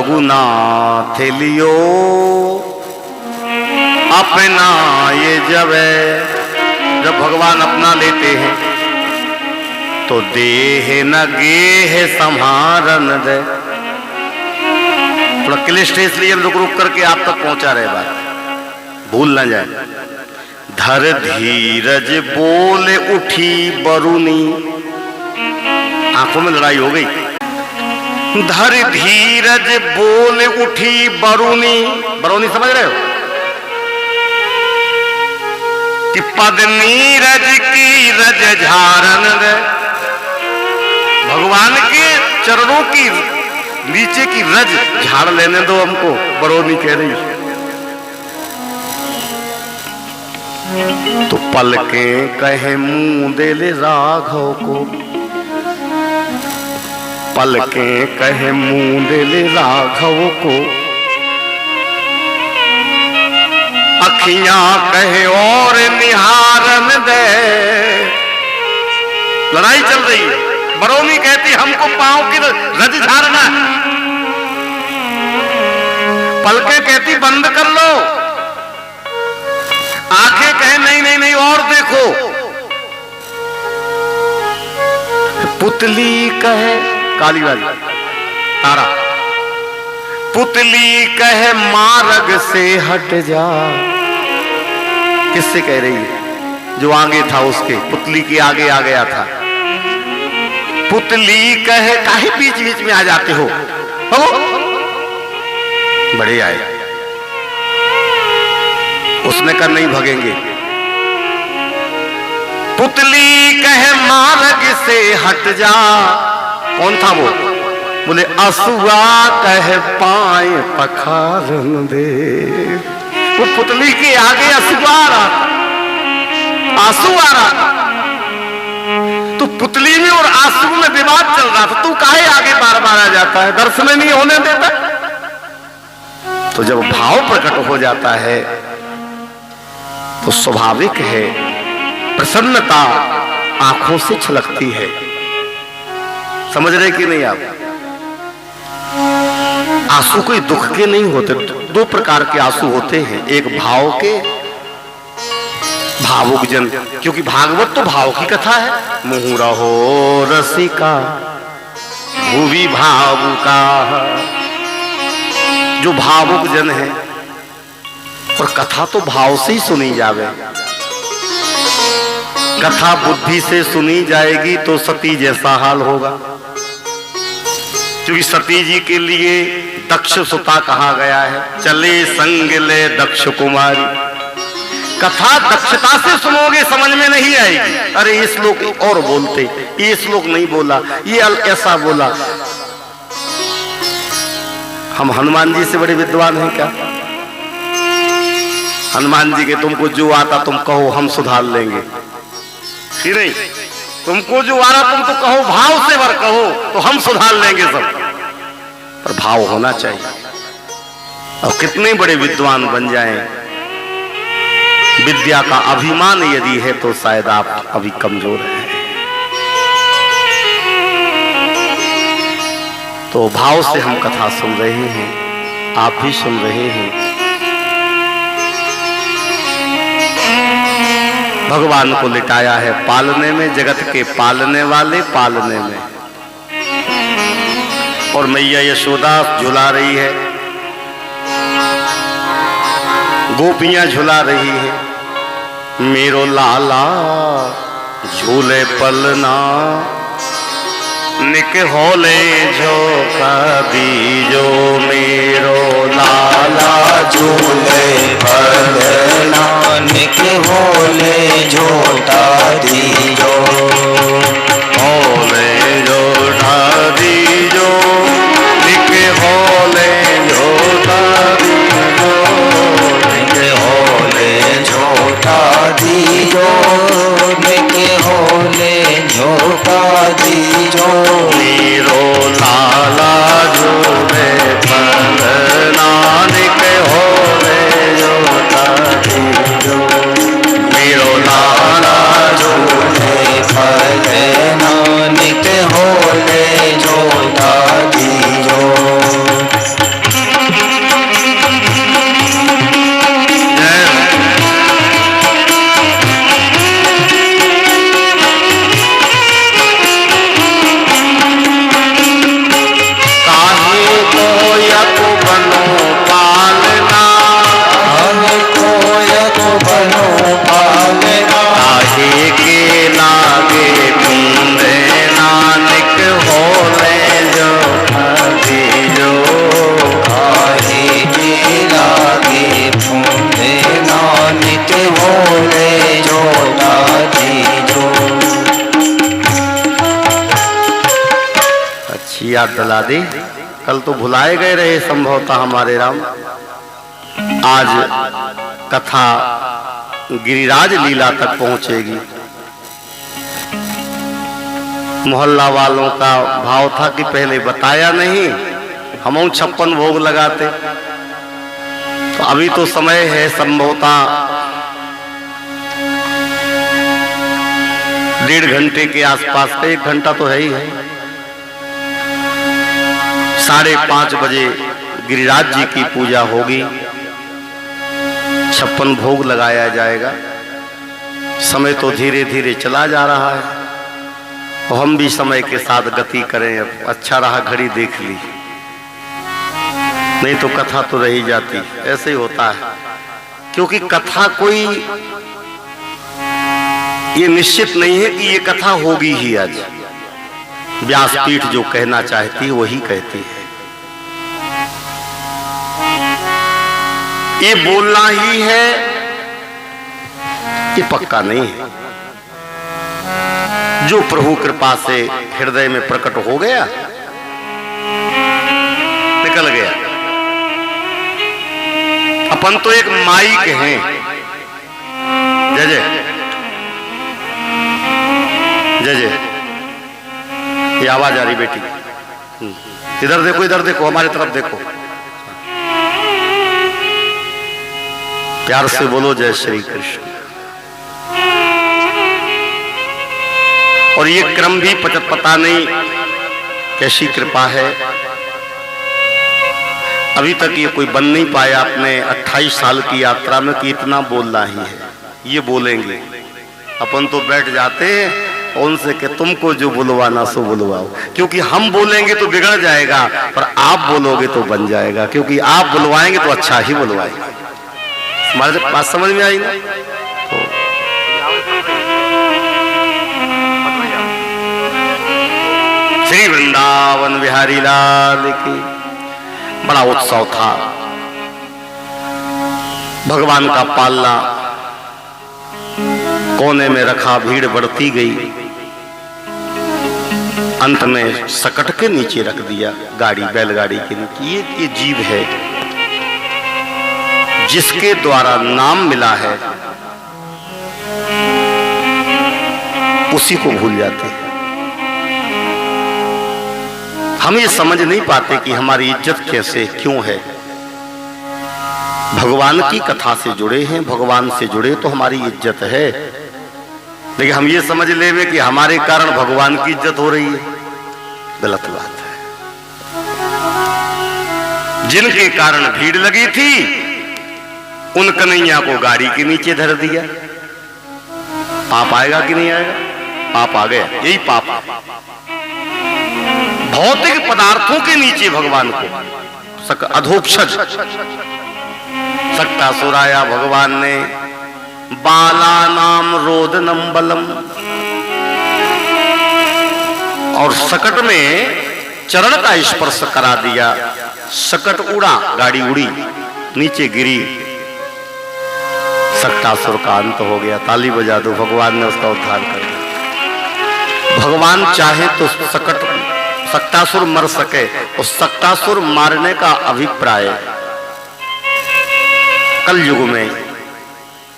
रघुनाथ लियो अपना ये जब भगवान अपना लेते हैं तो देह न गेह संहारन दे। थोड़ा क्लिष्ट है इसलिए रुक रुक करके आप तक पहुंचा रहे, बात भूल ना जाए। धर धीरज बोले उठी बरुनी, आंखों में लड़ाई हो गई। धर धीरज बोले उठी बरुनी, बरुनी समझ रहे हो कि पद नीरज की रज झारन दे। भगवान के चरणों की नीचे की रज झाड़ लेने दो हमको, बरोनी कह रही। तो पलकें कहे मुंह दे ले राघव को, पलकें कहे मुंह दे ले राघव को, अखियां कहे और निहारन दे। लड़ाई चल रही है। बरौनी कहती हमको पांव की रज झाड़ना है, पलकें कहती बंद कर लो, आंखें कहे नहीं नहीं नहीं और देखो, पुतली कहे काली वाली तारा, पुतली कहे मार्ग से हट जा। किससे कह रही है? जो आगे था उसके, पुतली के आगे आ गया था। पुतली कहे काहे बीच बीच में आ जाते हो, बड़े आए। उसने कहा नहीं भगेंगे। पुतली कहे मार्ग से हट जा। कौन था वो? बोले असुआ कहे पाए पखारन दे। वो पुतली के आगे असुआ आ रहा, आंसू आ रहा। तो पुतली में और आंसू में विवाद चल रहा था। तू काहे आगे बार बार आ जाता है, दर्शन नहीं होने देता। तो जब भाव प्रकट हो जाता है तो स्वाभाविक है प्रसन्नता आंखों से छलकती है। समझ रहे कि नहीं आप? आंसू कोई दुख के नहीं होते। दो प्रकार के आंसू होते हैं, एक भाव के, भावुक जन, क्योंकि भागवत तो भाव की कथा है। मुँह रहो रसिका भूवि भावुका, जो भावुक जन है। और कथा तो भाव से ही सुनी जावे। कथा बुद्धि से सुनी जाएगी तो सती जैसा हाल होगा, क्योंकि सती जी के लिए दक्ष सुता कहा गया है। चले संग ले दक्ष कुमारी। कथा दक्षता से सुनोगे समझ में नहीं आएगी। अरे ये श्लोक और बोलते, ये श्लोक नहीं बोला, ये ऐसा बोला। हम हनुमान जी से बड़े विद्वान हैं क्या? हनुमान जी के तुमको जो आता तुम कहो, हम सुधार लेंगे। कि नहीं? तुमको जो आ रहा तुम तो कहो, भाव से वर कहो तो हम सुधार लेंगे सब। पर भाव होना चाहिए। और कितने बड़े विद्वान बन जाएं, विद्या का अभिमान यदि है तो शायद आप अभी कमजोर हैं। तो भाव से हम कथा सुन रहे हैं, आप भी सुन रहे हैं। भगवान को लिटाया है पालने में, जगत के पालने वाले पालने में। और मैया यशोदा झुला रही है, गोपियां झुला रही है। मेरो लाला झूले पलना, निक होले जो दीजो। मेरो लाला झूले पलना, निक होले झोटा दीजो। होले झोटा दीजो, निक होले झोटा दीजो। निक होले झोटा दीजो, निक होले झोटा दीजो। मेरो लाला झूले पलना, याद दिला दी। कल तो भुलाए गए रहे संभवतः हमारे राम। आज कथा गिरिराज लीला तक पहुंचेगी। मोहल्ला वालों का भाव था कि पहले बताया नहीं, हम 56 भोग लगाते। तो अभी तो समय है संभवतः 1.5 घंटे के आसपास का, 1 घंटा तो है ही है। 5:30 बजे गिरिराज जी की पूजा होगी, 56 भोग लगाया जाएगा। समय तो धीरे धीरे चला जा रहा है, तो हम भी समय के साथ गति करें। अब अच्छा रहा घड़ी देख ली, नहीं तो कथा तो रही जाती। ऐसे ही होता है, क्योंकि कथा कोई ये निश्चित नहीं है कि ये कथा होगी ही। आज व्यासपीठ जो कहना चाहती है वही कहती है। ये बोलना ही है, ये पक्का नहीं है। जो प्रभु कृपा से हृदय में प्रकट हो गया, निकल गया। अपन तो एक माइक हैं। जय जय जय जय। ये आवाज आ रही बेटी, इधर देखो, इधर देखो, हमारी तरफ देखो। प्यार से बोलो जय श्री कृष्ण। और ये क्रम भी पता नहीं कैसी कृपा है, अभी तक ये कोई बन नहीं पाया अपने 28 साल की यात्रा में कि इतना बोलना ही है। ये बोलेंगे, अपन तो बैठ जाते हैं और उनसे कि तुमको जो बुलवाना सो बुलवाओ, क्योंकि हम बोलेंगे तो बिगड़ जाएगा, पर आप बोलोगे तो बन जाएगा, क्योंकि आप बुलवाएंगे तो अच्छा ही बुलवाएंगे। हमारे बात समझ में आई ना? तो श्री वृंदावन बिहारी लाल की बड़ा उत्सव था। भगवान का पालना कोने में रखा, भीड़ बढ़ती गई। अंत में सकट के नीचे रख दिया, गाड़ी, बैलगाड़ी के नीचे। ये जीव है जिसके द्वारा नाम मिला है, उसी को भूल जाते हैं। हम ये समझ नहीं पाते कि हमारी इज्जत कैसे क्यों है। भगवान की कथा से जुड़े हैं, भगवान से जुड़े तो हमारी इज्जत है, लेकिन हम ये समझ लेंगे कि हमारे कारण भगवान की इज्जत हो रही है। गलत बात है। जिनके कारण भीड़ लगी थी, उन कन्हैया को गाड़ी के नीचे धर दिया। पाप आएगा कि नहीं आएगा? पाप आ गया। यही पाप है। भौतिक पदार्थों के नीचे भगवान को अधोक्षज सक्तासुर आया। भगवान ने बाला नाम रोदनम बलम, और सकट में चरण का स्पर्श करा दिया। सकट उड़ा, गाड़ी उड़ी, नीचे गिरी। सक्तासुर का अंत हो गया। ताली बजा दो, भगवान ने उसका उद्धार कर दिया। भगवान चाहे तो सक्तासुर मर सके, और सक्तासुर मारने का अभिप्राय कल युग में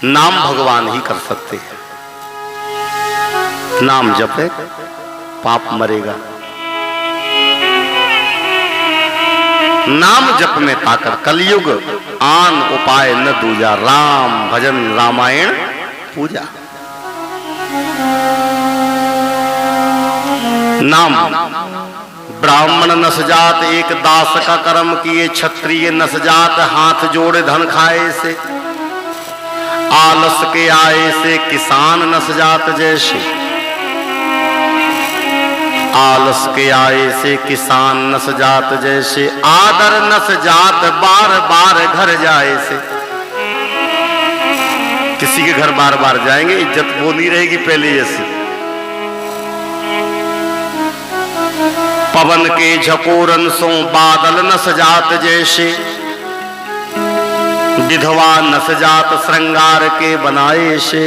नाम भगवान ही कर सकते हैं। नाम जपे, पाप मरेगा। नाम जप में ताकत। कलयुग आन उपाय न दूजा, राम भजन रामायण पूजा। नाम ब्राह्मण नस जात एक दास का कर्म किए, क्षत्रिय नस जात हाथ जोड़े धन खाए से। आलस के आए से किसान नस जात जैसे, आलस के आए से किसान नस जात जैसे। आदर नस जात बार बार घर जाए से। किसी के घर बार बार जाएंगे, इज्जत वो नहीं रहेगी पहले जैसी। पवन के झकोरन सो बादल नस जात जैसे। विधवा नस जात श्रृंगार के बनाए से।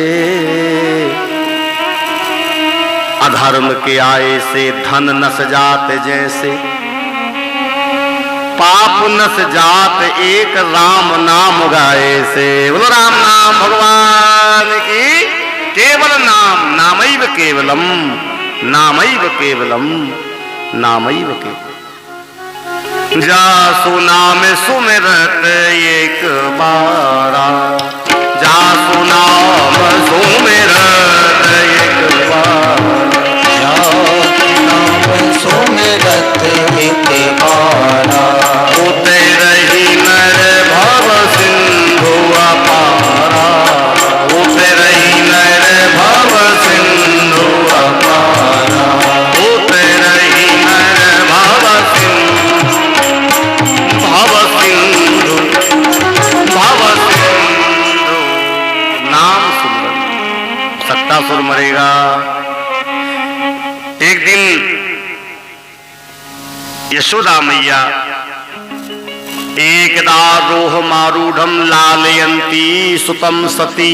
अधर्म के आए से धन नस जात जैसे। पाप नस जात एक राम नाम गाए से। बोलो राम नाम भगवान की। केवल नाम, नामैव केवलम, नामैव केवलम, नामैव केवलम। जासु नाम सुमिरत एक बारा, जासु नाम सुमिरत एक बारा, नाम सुमिरत एक बारा, उतरहि नर भव सिंधु अपारा, उतरहि नर भव सिंधु अपारा, उतरहि नर भव सिंधु, भव सिंधु, भव सिंधु। नाम सुमरन सक्तासुर मरेगा। एक दिन यशोदा मैया एकदा रोह मारूढ़ लालयंती सुतम सती,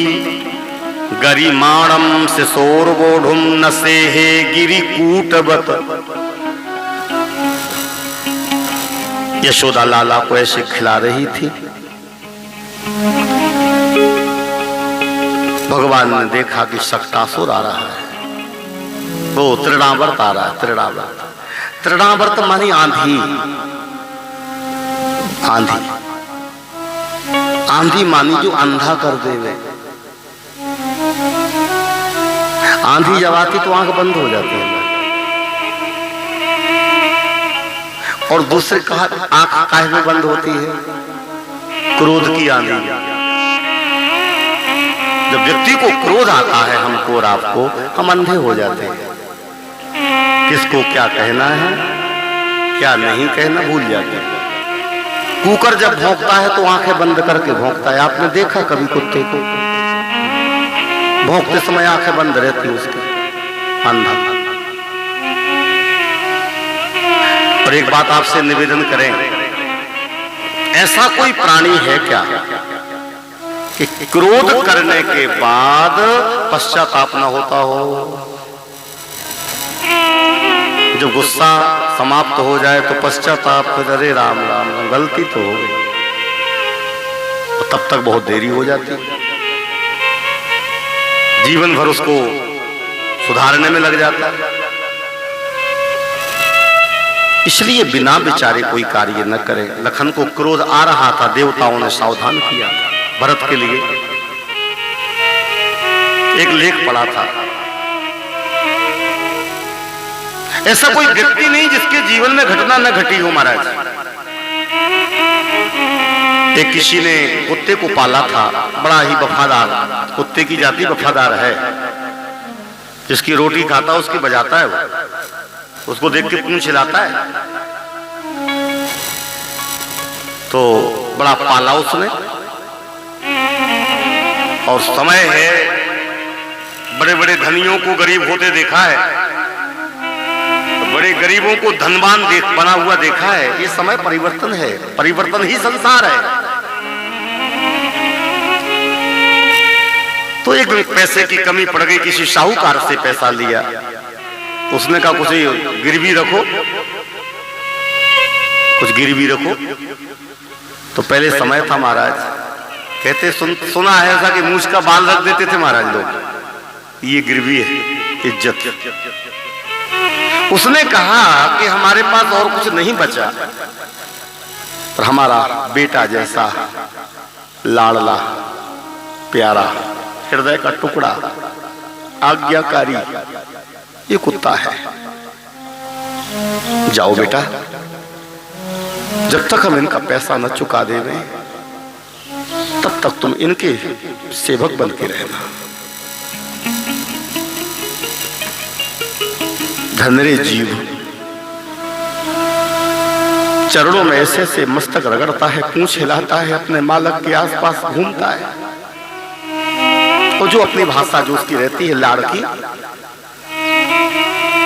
गरिमाणम शिशोर्वोढ़ुम नसेहे गिरिकूटवत। यशोदा लाला को ऐसे खिला रही थी। भगवान ने देखा कि सक्तासुर आ रहा है, वो तृणावर्त आ रहा है। तृणावर्त, तृणावर्त मानी आंधी। आंधी, आंधी मानी जो अंधा कर देवे। आंधी जब आती तो आंख बंद हो जाती है। और दूसरे कहा आंख काहे में बंद होती है? क्रोध की आंधी। जब व्यक्ति को क्रोध आता है, हमको और आपको, हम अंधे हो जाते हैं। किसको क्या कहना है, क्या नहीं कहना भूल जाते हैं। कुकर जब भौंकता है तो आंखें बंद करके भौंकता है। आपने देखा कभी कुत्ते को? भौंकते समय आंखें बंद रहती है उसकी, अंधा। और एक बात आपसे निवेदन करें, ऐसा कोई प्राणी है क्या कि क्रोध करने के बाद पश्चाताप न होता हो? जब गुस्सा समाप्त हो जाए तो पश्चाताप, अरे राम राम राम, गलती तो हो गई, तो तब तक बहुत देरी हो जाती। जीवन भर उसको सुधारने में लग जाता है। इसलिए बिना विचारे कोई कार्य न करें। लखन को क्रोध आ रहा था, देवताओं ने सावधान किया भरत के लिए। एक लेख पढ़ा था, ऐसा कोई व्यक्ति नहीं जिसके जीवन में घटना न घटी हो महाराज। एक किसी ने कुत्ते को पाला था, बड़ा ही वफादार, कुत्ते की जाति वफादार है। जिसकी रोटी खाता उसकी बजाता है, वो उसको देख के पूंछ हिलाता है। तो बड़ा पाला उसने, और समय है, बड़े बड़े धनियों को गरीब होते देखा है, बड़े गरीबों को धनवान बना हुआ देखा है। ये समय परिवर्तन है, परिवर्तन ही संसार है। तो एक दिन पैसे की कमी पड़ गई, किसी साहूकार से पैसा लिया। उसने कहा कुछ गिरवी रखो, कुछ गिरवी रखो। तो पहले समय था महाराज, कहते सुना है ऐसा कि मूछ का बाल रख देते थे महाराज लोग। ये गिरवी है, इज्जत। उसने कहा कि हमारे पास और कुछ नहीं बचा, पर हमारा बेटा जैसा लाडला प्यारा हृदय का टुकड़ा आज्ञाकारी ये कुत्ता है। जाओ बेटा, जब तक हम इनका पैसा न चुका देवे तब तक तुम इनके सेवक बन के रहना। धनरे जीव चरणों में ऐसे से मस्तक रगड़ता है, पूंछ हिलाता है, अपने मालक के आसपास घूमता है। और जो अपनी भाषा जो उसकी रहती है लाड़ की,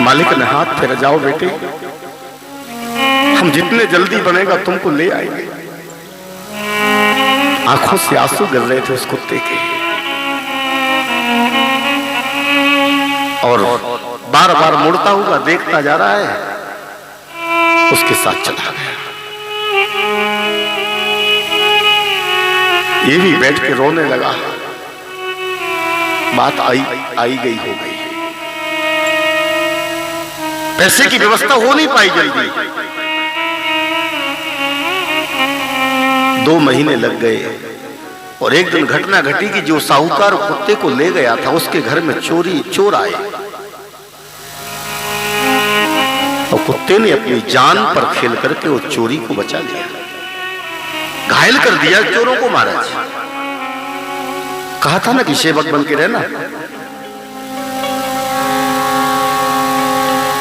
मालिक ने हाथ फेरा, जाओ बेटे, हम जितने जल्दी बनेगा तुमको ले आएंगे। आंखों से आंसू गिर रहे थे उस कुत्ते के, और बार बार मुड़ता हुआ देखता जा रहा है, उसके साथ चला गया। ये भी बैठ के रोने लगा। बात आई गई हो गई। पैसे की व्यवस्था हो नहीं पाई जल्दी। 2 महीने लग गए और एक दिन घटना घटी कि जो साहूकार कुत्ते को ले गया था उसके घर में चोर आए और कुत्ते ने अपनी जान पर खेल करके वो चोरी को बचा लिया, घायल कर दिया चोरों को। महाराज कहा था ना कि सेवक बन के रहना।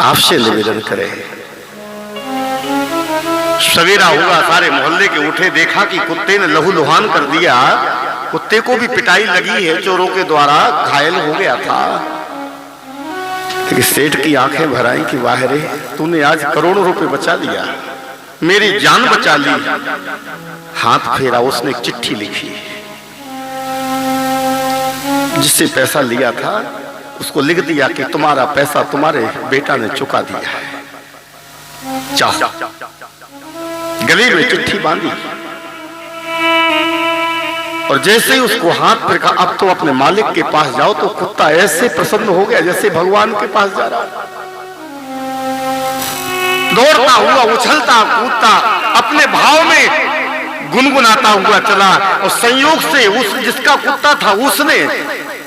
आपसे निवेदन करें, सवेरा हुआ, सारे मोहल्ले के उठे, देखा कि कुत्ते ने लहू लुहान कर दिया। कुत्ते को भी पिटाई लगी है चोरों के द्वारा, घायल हो गया था। लेकिन सेठ की आंखें भर आई कि वाह रे, तूने आज करोड़ों रुपए बचा लिया, मेरी जान बचा ली। हाथ फेरा, उसने एक चिट्ठी लिखी, जिससे पैसा लिया था उसको लिख दिया कि तुम्हारा पैसा तुम्हारे बेटा ने चुका दिया है, जाओ। गले में चिट्ठी बांधी और जैसे ही उसको हाथ पे कहा अब तो अपने मालिक के पास जाओ, तो कुत्ता ऐसे प्रसन्न हो गया जैसे भगवान के पास जा रहा। दौड़ता हुआ, उछलता कूदता, अपने भाव में गुनगुनाता हुआ चला और संयोग से उस जिसका कुत्ता था उसने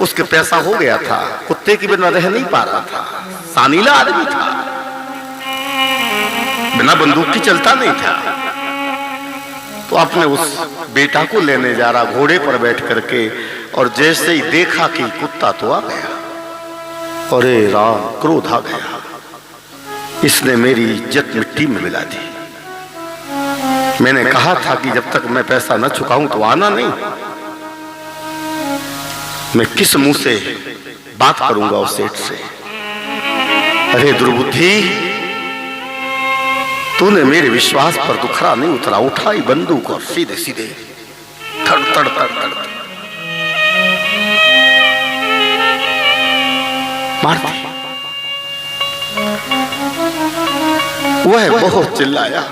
उसके पैसा हो गया था। कुत्ते के बिना रह नहीं पा रहा था, सानीला आदमी था, बिना बंदूक की चलता नहीं था। तो आपने उस बेटा को लेने जा रहा घोड़े पर बैठ करके, और जैसे ही देखा कि कुत्ता तो आ गया, अरे राम, क्रोध आ गया, इसने मेरी इज्जत मिट्टी में मिला दी। मैंने कहा था कि जब तक मैं पैसा न चुकाऊं तो आना नहीं। मैं किस मुंह से बात करूंगा उस सेठ से। अरे दुर्बुद्धि, तूने मेरे विश्वास पर दुखरा नहीं उतरा, उठाई बंदूक और सीधे सीधे तड़ तड़ तड़ तड़ मार दी। वह बहुत चिल्लाया।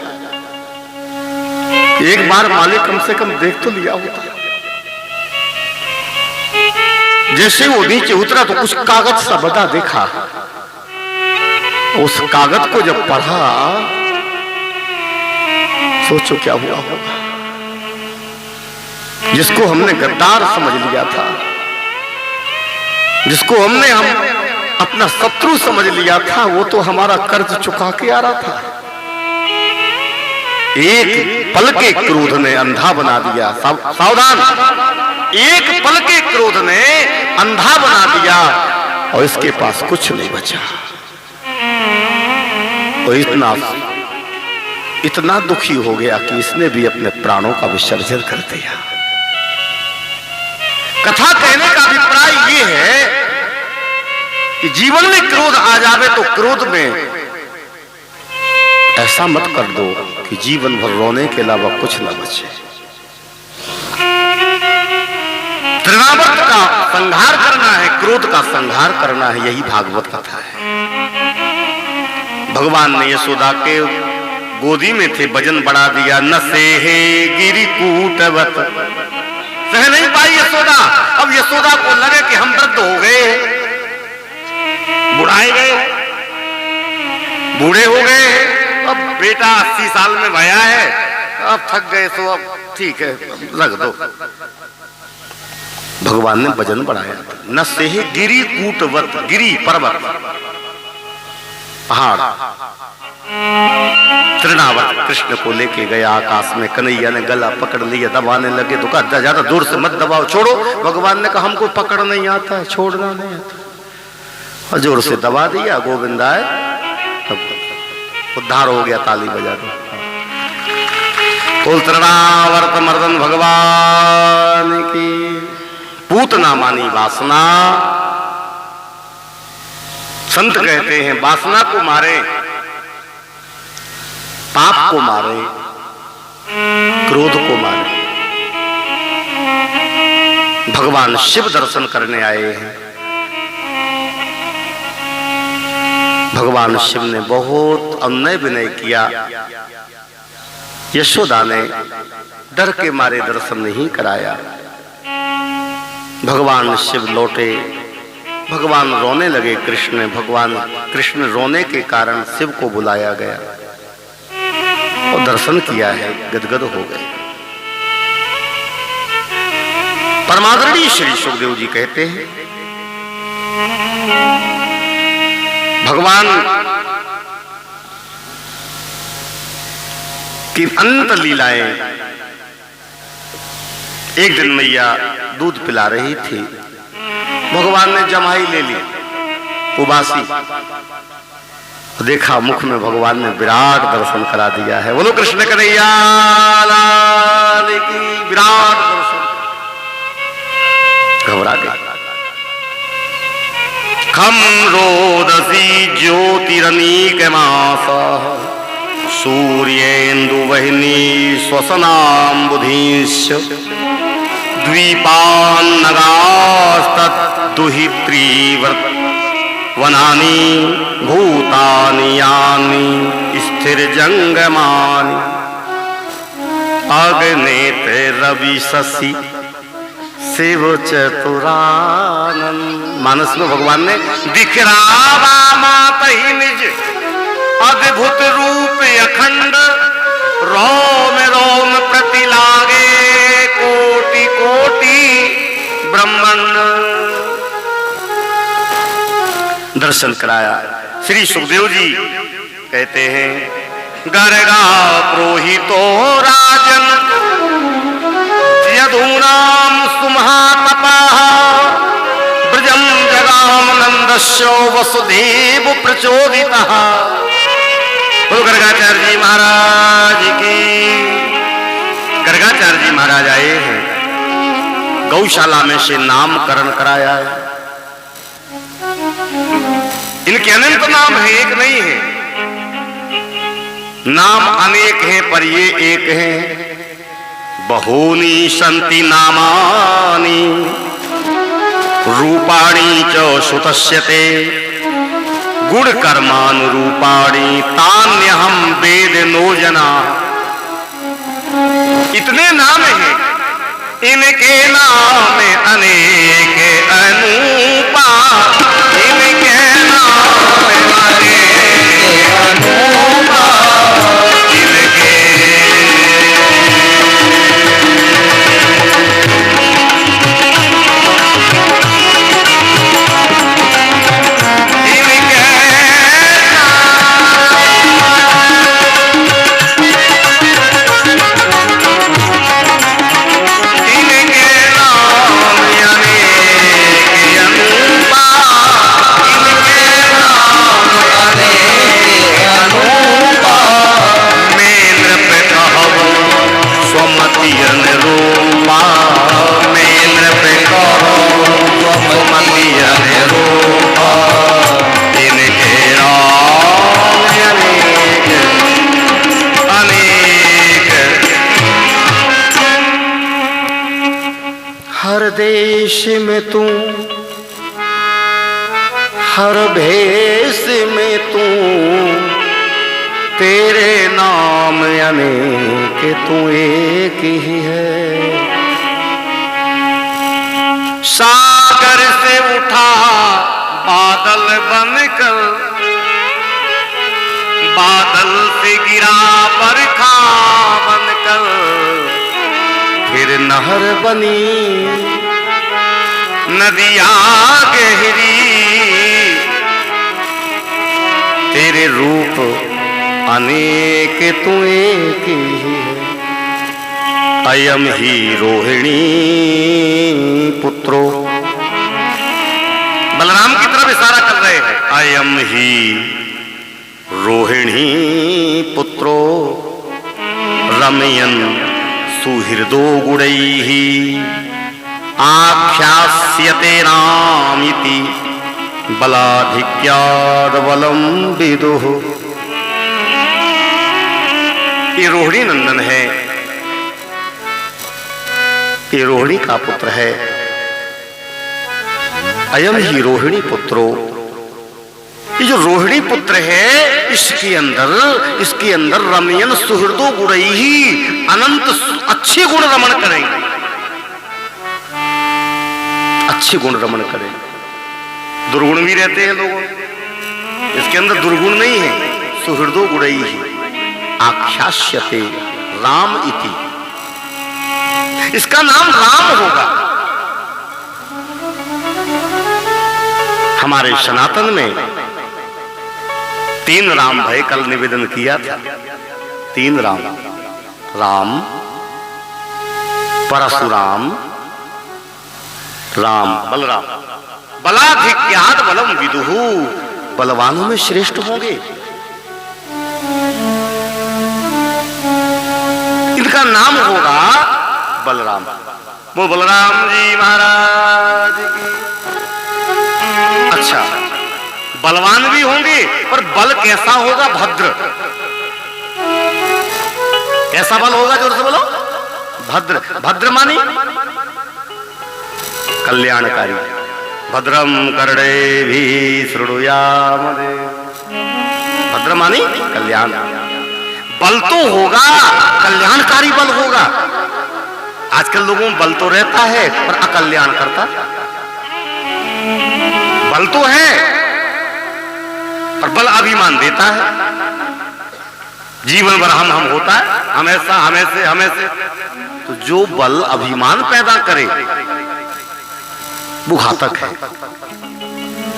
एक बार मालिक कम से कम देख तो लिया होता। जैसे वो नीचे उतरा तो कुछ कागज सा बता देखा। उस कागज को जब पढ़ा, सोचो क्या हुआ होगा। जिसको हमने गद्दार समझ लिया था, जिसको हमने अपना शत्रु समझ लिया था, वो तो हमारा कर्ज चुका के आ रहा था। एक पल के क्रोध ने अंधा बना दिया। सावधान, एक पल के क्रोध ने अंधा बना दिया और इसके पास कुछ नहीं बचा। और इतना दुखी हो गया कि इसने भी अपने प्राणों का विसर्जन कर दिया। कथा कहने का अभिप्राय ये है कि जीवन में क्रोध आ जावे तो क्रोध में ऐसा मत कर दो कि जीवन भर रोने के अलावा कुछ न बचे। तृणावर्त का संहार करना है, क्रोध का संहार करना है, यही भागवत कथा है। भगवान ने यशोदा के गोदी में थे, वजन बढ़ा दिया। न सेहे गिरि कूटवत, सह नहीं पाई यशोदा। अब यशोदा को लगे कि हम वृद्ध हो गए, बुढ़ाए गए, बूढ़े हो गए। अब बेटा 80 साल में भया है, अब थक गए तो अब ठीक है रख दो। भगवान ने वजन बढ़ाया। न सेहे गिरि कूटवत, गिरि पर्वत, पहाड़। तृणावर्त कृष्ण को लेके गया आकाश में। कन्हैया ने गला पकड़ लिया, दबाने लगे तो कहा ज्यादा जोर से मत दबाओ, छोड़ो। भगवान ने कहा हमको पकड़ नहीं आता, छोड़ना नहीं आता, और जोर से दबा दिया। गोविंदाय, उद्धार हो गया। ताली बजा दो। बोल तृणावर्त मर्दन भगवान की। पूतना मानी वासना। संत कहते हैं वासना को मारे, पाप को मारे, क्रोध को मारे। भगवान शिव दर्शन करने आए हैं। भगवान शिव ने बहुत अन्याय विनय किया। यशोदा ने डर के मारे दर्शन नहीं कराया। भगवान शिव लौटे, भगवान रोने लगे। भगवान कृष्ण रोने के कारण शिव को बुलाया गया और दर्शन किया है, गदगद हो गए। परमादरणीय श्री सुखदेव जी कहते हैं, भगवान की अनंत लीलाएं। एक दिन मैया दूध पिला रही थी, भगवान ने जमाई ले ली उबासी, देखा मुख में भगवान ने विराट दर्शन करा दिया है। बोलो कृष्ण कन्हैया लाल की। विराट दर्शन, घबरा गया। खम रोदसी ज्योतिरनीक मास सूर्येन्दु वहिनी स्वसनाम्बुधीश्च द्वीपान्नगास्तद्दुहित्रीव्रत वनानि भूतानि यानि स्थिर जंगमानि अग्नेते रवि शशि शिव चतुरानन। मानस में भगवान ने दिखरावा मातहि निज अद्भुत रूप अखंड, रोम रोम प्रति लागे कोटि कोटि ब्रह्मांड। दर्शन कराया। श्री सुखदेव जी कहते हैं, गर्गा प्रोहितो राजन यदूनाम सुमहातपाः ब्रजम जगाम नंदस्यो वसुदेव प्रचोदितः। तो गर्गाचार्य जी महाराज की। गर्गाचार्य जी महाराज आए हैं, गौशाला में से नामकरण कराया है। इनके अनंत नाम है, एक नहीं है। नाम अनेक हैं पर ये एक हैं। बहूनि सन्ति नामानि रूपाणि च सुतस्यते गुण कर्मानुरूपाणि तान्यहं वेद नो जना। इतने नाम हैं, इनके नाम अनेक अनूपा। इनके नाम अनेक अनूपा। हर देश में तू, हर भेष में तू, तेरे नाम अनेक तू एक ही है। सागर से उठा बादल बनकर, बादल से गिरा बरखा बनकर, फिर नहर बनी नदियां गहरी। तेरे रूप अनेक तू एक ही है। अयम ही रोहिणी पुत्रो। बलराम की तरफ इशारा कर रहे हैं। अयम ही रोहिणी पुत्रो रमयन सुहृदो गुणैः आख्यास्यते नामिति बलाधिक्याद बलम विदुः। ये रोहिणी नंदन है, ये रोहिणी का पुत्र है। अयम ही रोहिणी पुत्रो ये जो रोहिणी पुत्र है इसके अंदर रमयन सुहृदो गुणई ही अनंत अच्छे गुण रमण करेंगे, अच्छे गुण रमण करेंगे। दुर्गुण भी रहते हैं लोगों, इसके अंदर दुर्गुण नहीं है। सुहृदो गुणई ही आख्यास्यते राम इति, इसका नाम राम होगा। हमारे सनातन में 3 राम भय कल निवेदन किया था। 3 राम, राम परशुराम राम बलराम। बलाधिक्याद बलम विदुहु, बलवानों में श्रेष्ठ होंगे। इनका नाम होगा बलराम। वो बलराम जी महाराज की। अच्छा, बलवान भी होंगे पर बल कैसा होगा? भद्र। कैसा बल होगा? जोर से बोलो। भद्र। भद्र मानी कल्याणकारी। भद्रम कर्णेभिः शृणुयाम देव। भद्र मानी कल्याण। बल तो होगा, कल्याणकारी बल होगा। आजकल लोगों में बल तो रहता है पर अकल्याण करता। बल तो है पर बल अभिमान देता है। जीवन भर हम होता है, हमें से। तो जो बल अभिमान पैदा करे वो घातक है,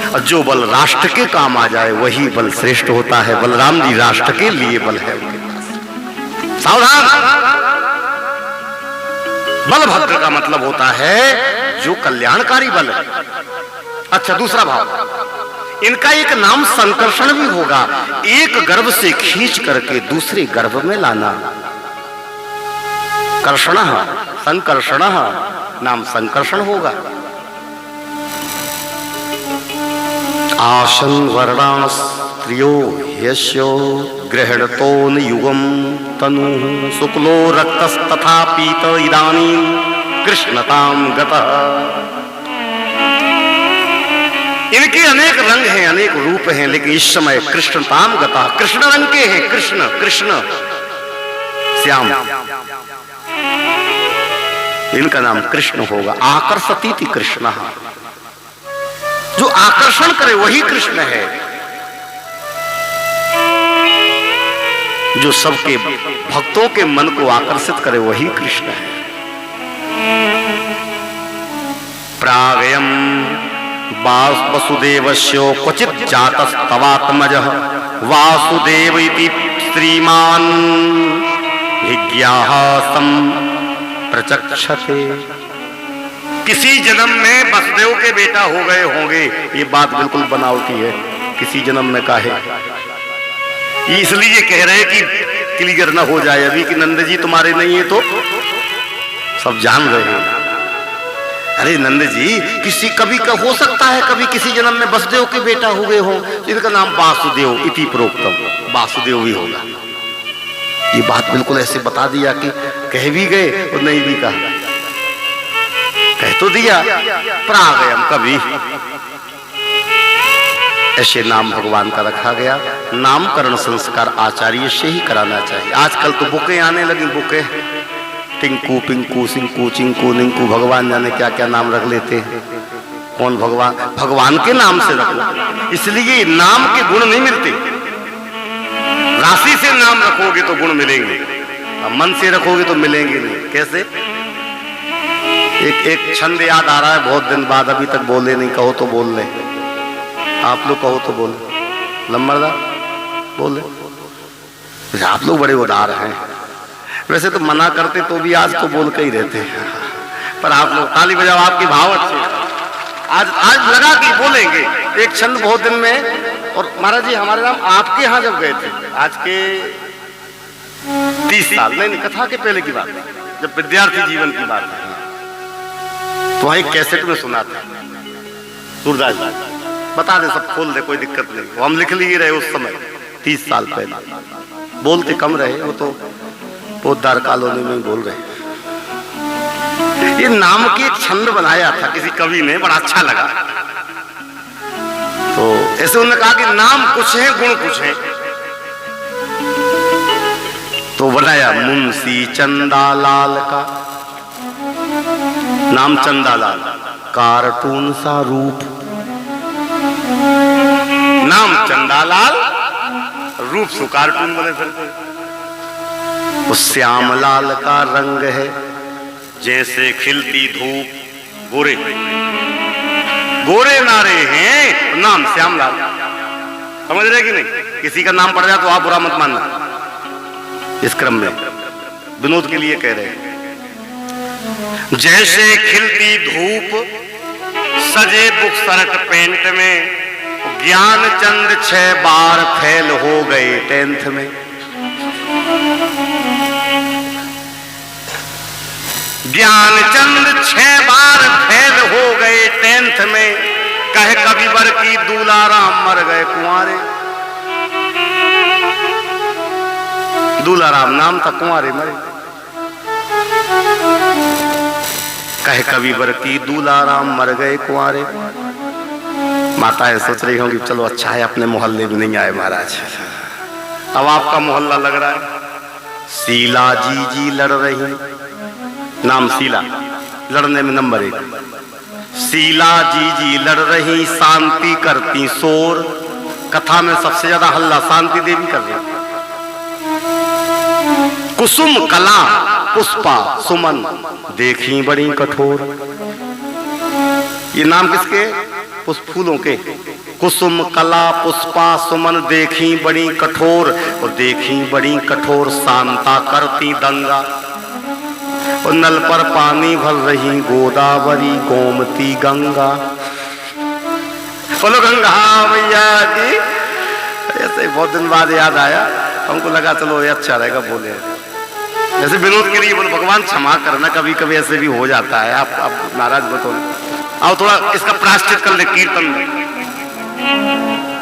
और जो बल राष्ट्र के काम आ जाए वही बल श्रेष्ठ होता है। बलराम जी राष्ट्र के लिए बल है उनके पास। सावधान। बलभद्र का मतलब होता है जो कल्याणकारी बल है। अच्छा, दूसरा भाव, इनका एक नाम संकर्षण भी होगा। एक गर्भ से खींच करके दूसरे गर्भ में लाना। कर्षण, संकर्षण, नाम संकर्षण होगा। आसन वर्णान स्त्रियो यस्यो गृहणतोन युगम तनु शुक्लो रक्तस्तथा पीत इदानीं कृष्णताम गतः। इनके अनेक रंग हैं, अनेक रूप हैं, लेकिन इस समय कृष्णताम गतः, कृष्ण रंग के हैं। कृष्ण कृष्ण श्याम, इनका नाम कृष्ण होगा। आकर्षतीति कृष्ण, जो आकर्षण करे वही कृष्ण है। जो सबके भक्तों के मन को आकर्षित करे वही कृष्ण है। प्रागयम वसुदेवस्यो क्वचित जातस्तवात्मजः वासुदेव इति श्रीमान विज्ञाः प्रचक्षते। किसी जन्म में वसुदेव के बेटा हो गए होंगे, ये बात बिल्कुल बनावटी है। किसी जन्म में काहे, इसलिए कह रहे कि क्लियर ना हो जाए अभी कि नंद जी तुम्हारे नहीं है, तो सब जान रहे हैं। अरे नंद जी, कभी का हो सकता है, कभी किसी जन्म में वसुदेव के बेटा हो गए हो, इनका नाम वासुदेव इति प्रोक्तम, वासुदेव भी होगा। ये बात बिल्कुल ऐसे बता दिया कि कह भी गए और नहीं भी कहा। कह तो दिया प्रागयम, कभी ऐसे नाम भगवान का रखा गया। नामकरण संस्कार आचार्य से ही कराना चाहिए। आजकल तो बुके आने लगी, बुके टिंकू पिंकू सिंकू चिंकू निंकू, भगवान जाने क्या क्या नाम रख लेते हैं। कौन भगवान? भगवान के नाम से रखो, इसलिए नाम के गुण नहीं मिलते। राशि से नाम रखोगे तो गुण मिलेंगे, मन से रखोगे तो मिलेंगे नहीं। कैसे? एक छंद याद आ रहा है बहुत दिन बाद, अभी तक बोले नहीं। कहो तो बोल ले, आप लोग कहो तो बोले। नंबरदार बोले। आप लोग बड़े उदार हैं, वैसे तो मना करते तो भी आज तो बोल के ही रहते हैं, पर आप लोग ताली बजाओ, आपकी भाव अच्छी। आज लगा कि बोलेंगे एक छंद बहुत दिन में। और महाराज जी हमारे नाम आपके यहाँ जब गए थे, आज के 30 साल नहीं, कथा के पहले की बात, जब विद्यार्थी जीवन की बात है, तो वहाँ एक कैसेट में सुना था। सूरदास बता दे, सब खोल दे, कोई दिक्कत नहीं। वो हम लिख लिए रहे उस समय 30 साल पहले। बोलते कम रहे, वो तो पोदार कॉलोनी में बोल रहे। ये नाम की एक छंद बनाया था किसी कवि ने, बड़ा अच्छा लगा। तो ऐसे उन्होंने कहा कि नाम कुछ है गुण कुछ है, तो बनाया मुंशी चंदालाल का नाम, चंदालाल, कार्टून सा रूप, नाम चंदालाल, रूप से कार्टून बने फिरते। उस श्यामलाल का रंग है जैसे खिलती धूप, गोरे गोरे नारे हैं, नाम श्यामलाल। समझ रहे कि नहीं? किसी का नाम पड़ जाए तो आप बुरा मत मानना, इस क्रम में विनोद के लिए कह रहे हैं। जैसे खिलती धूप सजे बुक शर्ट पेंट में, ज्ञान चंद 6 बार फेल हो गए 10th में। ज्ञान चंद 6 बार फेल हो गए 10th में, कहे कविवर की दूलाराम मर गए कुंवारे। दूलाराम नाम था, कुंवारे मरे। कहे कविवर की दूलाराम मर गए कुंवारे। माताएं सोच रही होंगी चलो अच्छा है अपने मोहल्ले में नहीं आए महाराज, अब आपका मोहल्ला लग रहा है। शीला जी लड़ रही, नाम शीला, लड़ने में नंबर 1। शीला जी लड़ रही, शांति करती शोर। कथा में सबसे ज्यादा हल्ला शांति देवी कर रही। कुसुम कला पुष्पा सुमन देखी बड़ी कठोर। ये नाम किसके? फूलों के। कुसुम कला पुष्पा सुमन देखी बड़ी कठोर, और देखी बड़ी कठोर शांता करती दंगा। और नल पर पानी भर रही गोदावरी गोमती गंगा। बोलो गंगा भैया की। ऐसे बहुत दिन बाद याद आया, हमको लगा चलो ये अच्छा रहेगा बोले। जैसे विनोद के लिए बोलो भगवान क्षमा करना, कभी कभी ऐसे भी हो जाता है, आप नाराज मत हो। आओ थोड़ा इसका प्रायश्चित कर ले कीर्तन में।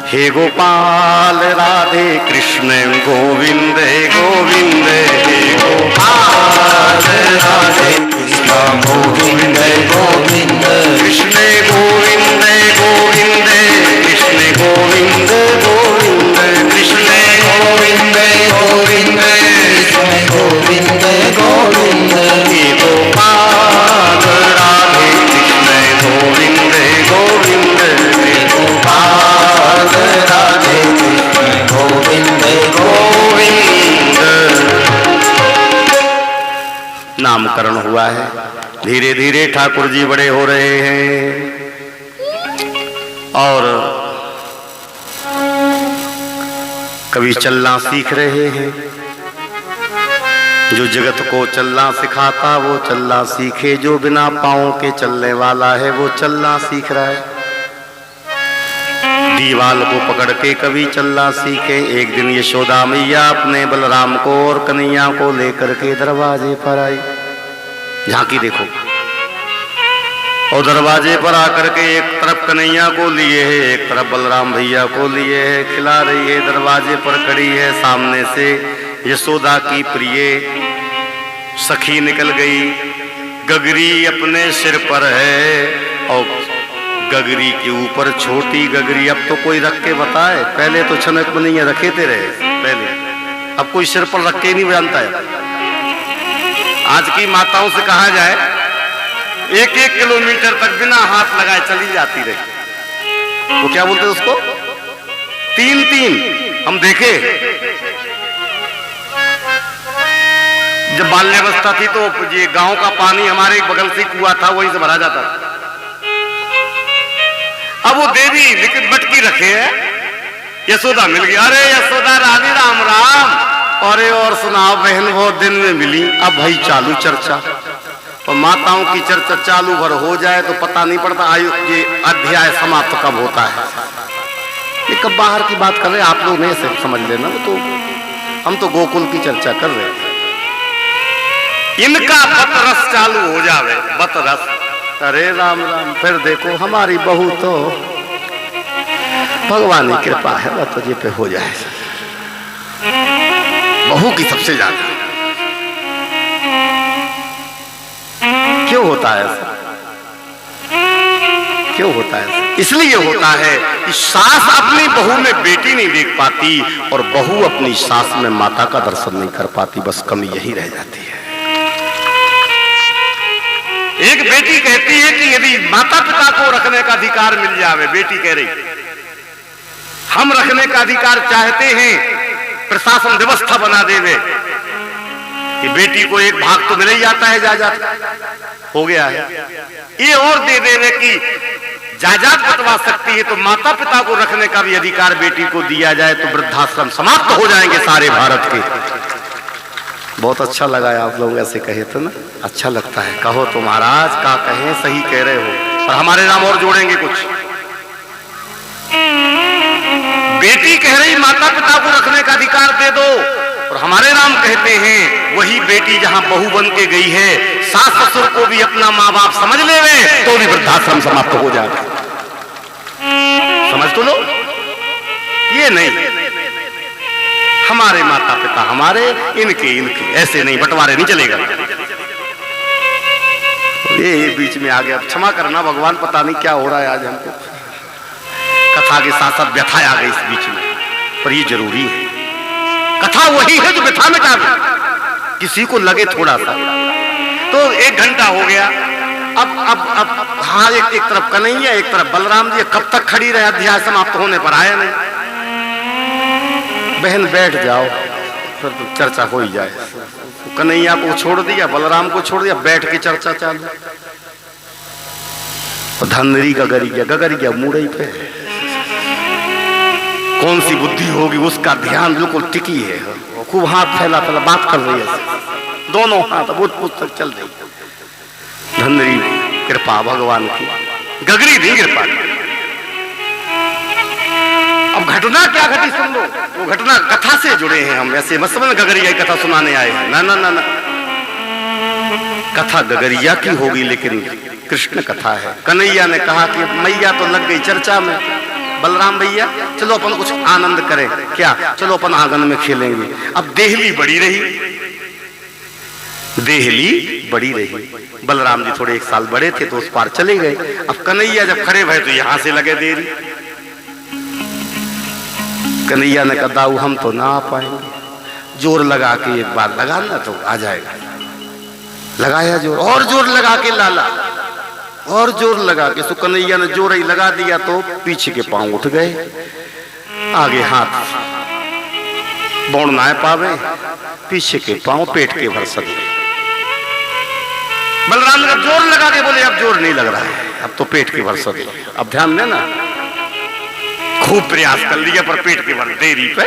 हे गोपाल राधे कृष्ण गोविंद गोविंद, हे गोपाल राधे कृष्ण गोविंद गोविंद, कृष्ण गोविंद गोविंद, कृष्ण गोविंद गोविंद, कृष्ण गोविंद गोविंद, कृष्ण गोविंद गोविंद, हे गोपाल राधे कृष्ण गोविंद गोविंद, हे गोपाल राधे कृष्ण गोविंद गोविंद। नामकरण हुआ है, धीरे धीरे ठाकुर जी बड़े हो रहे हैं और कभी चलना सीख रहे हैं। जो जगत को चलना सिखाता वो चलना सीखे, जो बिना पांव के चलने वाला है वो चलना सीख रहा है। दीवाल को पकड़ के कभी चलना सीखे। एक दिन यशोदा मैया अपने बलराम को और कन्हैया को लेकर के दरवाजे पर आई। झांकी देखो, और दरवाजे पर आकर के एक तरफ कन्हैया को लिए है, एक तरफ बलराम भैया को लिए है, खिला रही है। दरवाजे पर खड़ी है, सामने से यशोदा की प्रिय सखी निकल गई। गगरी अपने सिर पर है और गगरी के ऊपर छोटी गगरी। अब तो कोई रख के बताए, पहले तो छनक में नहीं रखे थे रहे पहले, अब कोई सिर पर रख के नहीं जानता है। आज की माताओं से कहा जाए 1-1 किलोमीटर तक बिना हाथ लगाए चली जाती रही। वो क्या बोलते हैं उसको? 3-3 हम देखे। जब बाल्यावस्था थी तो ये गांव का पानी हमारे बगल से कुआं था, वहीं से भरा जाता था। अब वो देवी लिखित मटकी रखे है, यशोदा मिल गई। अरे यशोदा रानी राम राम। अरे और सुनाओ बहन, बहुत दिन में मिली। अब भाई चालू चर्चा, और माताओं की चर्चा चालू भर हो जाए तो पता नहीं पड़ता आयु ये अध्याय समाप्त कब होता है। ये कब बाहर की बात कर रहे हैं आप लोग, नहीं से समझ लेना। वो तो हम तो गोकुल की चर्चा कर रहे हैं। इनका बत रस चालू हो जावे, बत रस। अरे राम राम, फिर देखो हमारी बहू तो भगवान की कृपा है, बस तुझे पे हो जाए। बहू की सबसे ज्यादा क्यों होता है ऐसा? क्यों होता है? इसलिए होता है कि सास अपनी बहू में बेटी नहीं देख पाती और बहू अपनी सास में माता का दर्शन नहीं कर पाती। बस कमी यही रह जाती है। एक बेटी कहती है कि यदि माता पिता को रखने का अधिकार मिल जावे, बेटी कह रही हम रखने का अधिकार चाहते हैं, प्रशासन व्यवस्था बना देवे कि बेटी को एक भाग तो मिल ही जाता है जायदाद, हो गया है, ये और दे देवे कि जायदाद बंटवा सकती है, तो माता पिता को रखने का भी अधिकार बेटी को दिया जाए तो वृद्धाश्रम समाप्त हो जाएंगे सारे भारत के। बहुत अच्छा लगा है, आप लोग ऐसे कहे तो ना, अच्छा लगता है। कहो तो महाराज, का कहें, सही कह रहे हो। और हमारे नाम और जोड़ेंगे कुछ। बेटी कह रही माता पिता को रखने का अधिकार दे दो, और हमारे नाम कहते हैं वही बेटी जहां बहू बन के गई है, सास ससुर को भी अपना माँ बाप समझ लेवे तो भी वृद्धाश्रम समाप्त हो जाता। समझ तो लो, ये नहीं हमारे माता पिता हमारे, इनके इनके, ऐसे नहीं, बंटवारे नहीं चलेगा। ये बीच में आ गया, क्षमा करना भगवान, पता नहीं क्या हो रहा है आज हमको। कथा के साथ साथ व्यथा आ गई इस बीच में, पर ये जरूरी है। कथा वही है जो व्यथा मिटा दे, किसी को लगे थोड़ा सा। तो 1 घंटा हो गया, अब हाँ, एक तरफ कन्हैया, एक तरफ बलराम जी। कब तक खड़ी रहे? अध्याय समाप्त होने पर आया नहीं। बहन बैठ जाओ, फिर तो चर्चा हो ही जाए। कन्हैया को छोड़ दिया, बलराम को छोड़ दिया, बैठ के चर्चा चालू। धनरी गगरिया मुड़ई पे कौन सी बुद्धि होगी, उसका ध्यान बिल्कुल टिकी है। खूब हाथ फैला फैला बात कर रही है, दोनों हाथ बुद्ध तक चल रही। धनरी कृपा भगवान की, गगरी दी कृपा। अब घटना क्या घटी सुन लो, वो घटना कथा से जुड़े हैं हम, ऐसे मत समझ गगरिया की कथा सुनाने आए हैं। ना ना ना ना, कथा गगरिया की होगी लेकिन कृष्ण कथा है। कन्हैया ने कहा कि मैया तो लग गई चर्चा में, बलराम भैया चलो अपन कुछ आनंद करें, क्या चलो अपन आंगन में खेलेंगे। अब देहली बड़ी रही, देहली बड़ी रही। बलराम जी थोड़े 1 साल बड़े थे तो उस पार चले गए। अब कन्हैया जब खड़े भये तो यहां से लगे देरी। कन्हैया ने कहा दाऊ हम तो ना आ पाएंगे, जोर लगा के एक बार लगाना तो आ जाएगा। लगाया जोर, और जोर लगा के लाला, और जोर लगा के। सो कन्हैया ने जोर ही लगा दिया तो पीछे के पांव उठ गए, आगे हाथ बौड़ ना पावे, पीछे के पांव पेट के भर सके। बलराम ने जोर लगा के बोले अब जोर नहीं लग रहा है, अब तो पेट के भर सके। अब ध्यान देना, खूब प्रयास कर लिया पर पेट के भर। देरी पे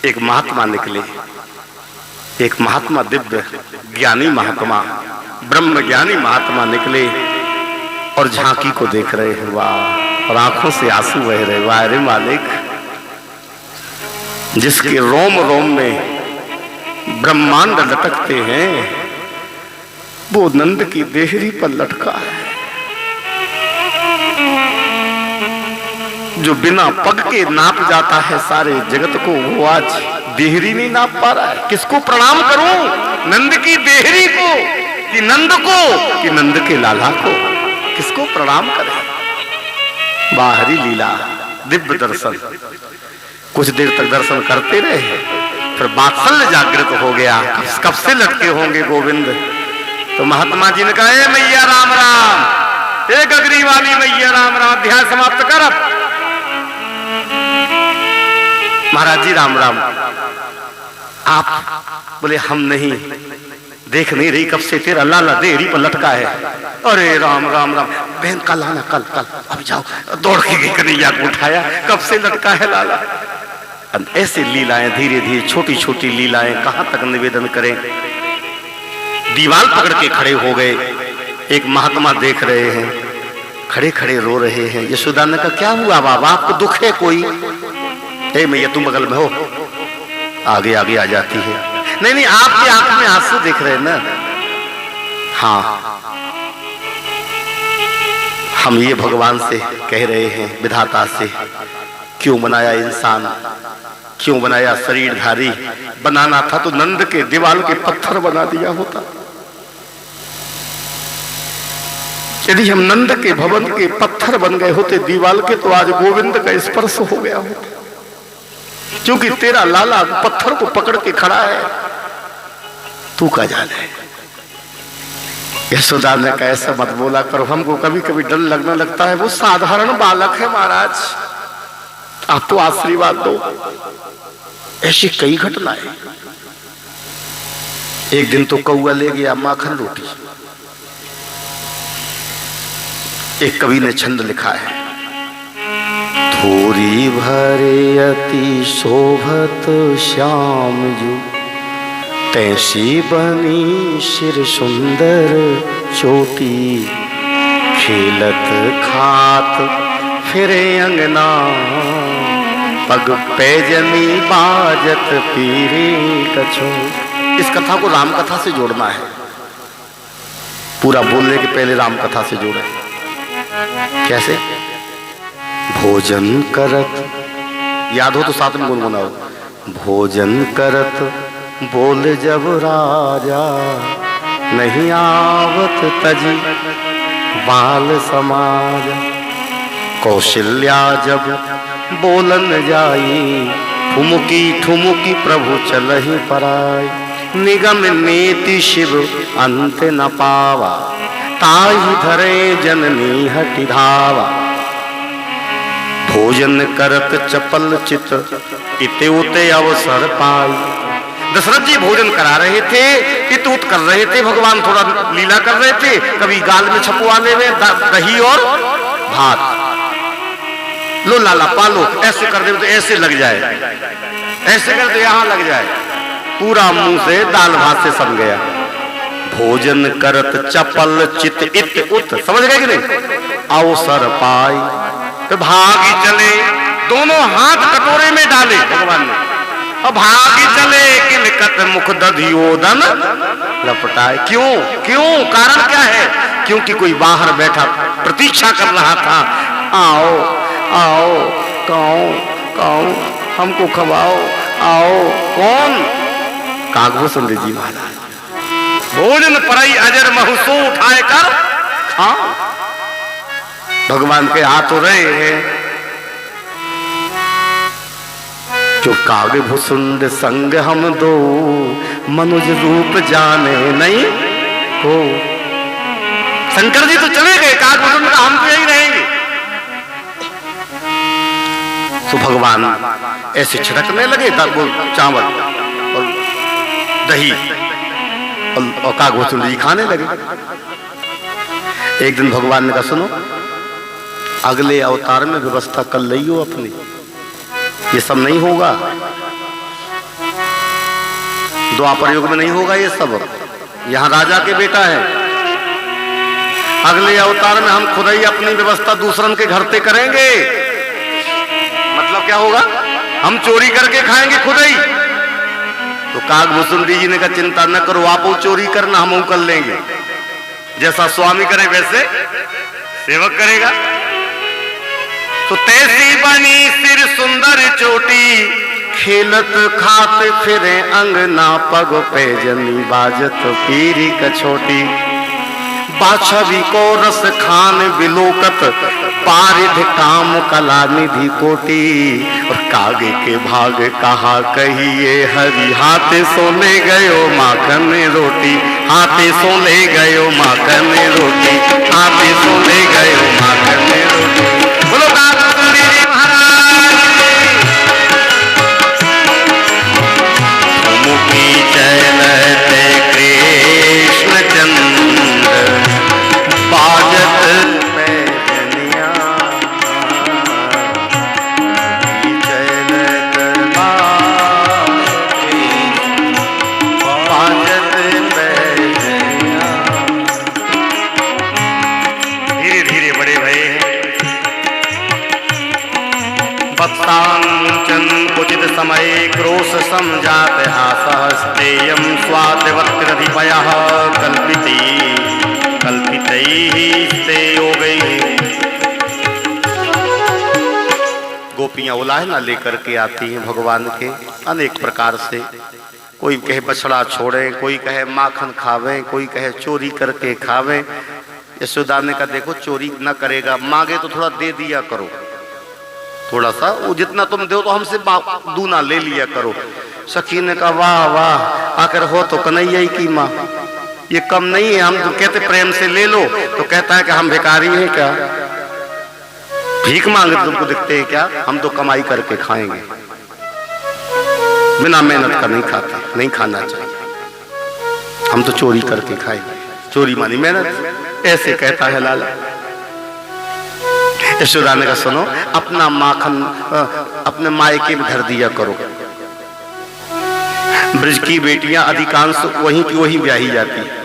एक महात्मा निकले, एक महात्मा, दिव्य ज्ञानी महात्मा, ब्रह्म ज्ञानी महात्मा निकले और झांकी को देख रहे हैं। वाह, और आंखों से आंसू बह रहे। वाह रे मालिक, जिसके रोम रोम में ब्रह्मांड लटकते हैं वो नंद की देहरी पर लटका है। जो बिना पग के नाप जाता है सारे जगत को, वो आज देहरी नहीं नाप पा रहा है। किसको प्रणाम करूं? नंद की देहरी को कि नंद को कि नंद के लाला को? किसको प्रणाम करें? बाहरी लीला, दिव्य दर्शन। कुछ देर तक दर्शन करते रहे, फिर वात्सल्य जागृत हो गया। कब से लटके होंगे गोविंद? तो महात्मा जी ने कहा ए मैया राम राम, ए गगरी वाली मैया राम राम, अध्याय समाप्त कर। महाराज जी राम राम। आप बोले हम नहीं, देख नहीं रही कब से तेरा लाला देहरी पर लटका है। अरे राम राम राम, बहन कल आना, कल कल, अब जाओ। दौड़ के गई, कन्हैया को उठाया, कब से लटका है लाला। ऐसे लीलाएं धीरे धीरे, छोटी छोटी लीलाएं, कहां तक निवेदन करें। दीवार पकड़ के खड़े हो गए, एक महात्मा देख रहे हैं, खड़े खड़े रो रहे हैं। यशोदा ने कहा क्या हुआ बाबा, आपको दुख है कोई? हे मैया तुम बगल में हो, आगे आगे आ जाती है। नहीं नहीं, आपकी आंख में आंसू देख रहे हैं ना। हाँ, हम ये भगवान से कह रहे हैं, विधाता से, क्यों बनाया इंसान, क्यों बनाया शरीरधारी? बनाना था तो नंद के दीवाल के पत्थर बना दिया होता। यदि हम नंद के भवन के पत्थर बन गए होते दीवाल के, तो आज गोविंद का स्पर्श हो गया होता। क्योंकि तेरा लाला पत्थर को पकड़ के खड़ा है, तू का जाने। यशोदा ने कहा ऐसा मत बोला करो, हमको कभी कभी डर लगने लगता है। वो साधारण बालक है महाराज, आप तो आशीर्वाद दो। ऐसी कई घटनाएं। एक दिन तो कौआ ले गया माखन रोटी। एक कवि ने छंद लिखा है, थोरी भरे अति शोभत श्याम जू, तैसी बनी सिर सुंदर चोटी, खेलत खात फिरे अंगना, पग पैजनी बाजत पीरे कछो। इस कथा को राम कथा से जोड़ना है। पूरा बोलने के पहले राम कथा से जोड़े। कैसे? भोजन करत, याद हो तो साथ में गुनगुनाओ। भोजन करत बोल जब राजा, नहीं आवत तजी बाल समाज, कौशल्या जब बोलन जाई, ठुमुकी ठुमुकी प्रभु चलहि पराई, निगम नीति शिव अंत न पावा, ताहि धरे जननी हटि धावा। भोजन करत चपल चित, इते उते अवसर पाई। दशरथ जी भोजन करा रहे थे, इत उत कर रहे थे, भगवान थोड़ा लीला कर रहे थे। कभी गाल में छपुआ ले दही और भात, लो लाला पालो, ऐसे कर दे तो ऐसे लग जाए, ऐसे कर दे यहां लग जाए, पूरा मुंह से दाल भात से सम गया। भोजन करत चपल चित इत उत, समझ गए कि नहीं? अवसर पाई तो भागी चले, दोनों हाथ कटोरे में डाले भगवान ने, और भागी चले किलकत मुख दधियोदन लपटाए। क्यों? क्यों? कारण क्या है? क्योंकि कोई बाहर बैठा प्रतीक्षा कर रहा था, आओ आओ काओ काओ हमको खवाओ, आओ। कौन? कागभूषण जी महाराज। भोजन परई अजर महसो उठाए कर खाओ। भगवान के हाथ हो रहे हैं। जो कागभूषण संग हम दो, मनुज रूप जाने नहीं हो। शंकर जी तो चले गए, कागभूषण का हम तो यही रहेंगे। तो भगवान ऐसे छिड़कने लगे चावल और दही, और कागभूषण जी खाने लगे। एक दिन भगवान ने कहा सुनो, अगले अवतार में व्यवस्था कर लियो अपनी, ये सब नहीं होगा, द्वापर युग में नहीं होगा ये सब। यहाँ राजा के बेटा है, अगले अवतार में हम खुद ही अपनी व्यवस्था दूसरन के घर से करेंगे। मतलब क्या होगा? हम चोरी करके खाएंगे खुद ही। तो कागभूषण जी ने कहा चिंता न करो, आप वो चोरी करना, हम कर लेंगे। जैसा स्वामी करे वैसे सेवक करेगा। तो तैसी बनी सिर सुंदर चोटी, खेलत खात फिरे अंगना, पग पैजनी बाजत पीरी कछोटी। बाछवी को रस खान विलोकत, पारिध काम कला निधि कोटी। और कागे के भाग कहा कहिए, हरि हाथे सोले गयो माखन रोटी, हाथे सोले गयो माखन रोटी, हाथे सोले गयो माखन रोटी। बोलो कागभूषण जी महाराज। मुखी चलते कृष्ण चंद्र, बाजत पैजनिया, चलत बाजत पैजनिया। धीरे धीरे बड़े भये वक्तांचन उचित समय, क्रोश समझात हासहस्तेयं स्वादिवत्कृधिपयः, कल्पिती कल्पितैः स्ते योगैः। गोपियां उलाहना लेकर के आती हैं भगवान के अनेक प्रकार से। कोई कहे बछड़ा छोड़ें, कोई कहे माखन खावें, कोई कहे चोरी करके खावें। यशोदा ने कहा देखो चोरी ना करेगा, मांगे तो थोड़ा दे दिया करो, थोड़ा सा, वो जितना तुम दो तो हमसे दूना ले लिया करो। सखी ने कहा वाह वाह, आकर हो तो कन्हैया ही की माँ, ये कम नहीं है, हम तो कहते प्रेम से ले लो, तो कहता है कि हम भिखारी हैं क्या, भीख मांगे तुमको दिखते हैं क्या, हम तो कमाई करके खाएंगे, बिना मेहनत का नहीं खाते, नहीं खाना चाहिए, हम तो चोरी करके खाएंगे, चोरी मानी मेहनत, ऐसे कहता है लाला। यशोदा ने कहा सुनो, अपना माखन अपने मायके में धर दिया करो, ब्रज की बेटियां अधिकांश वहीं की वहीं ब्याही जाती है,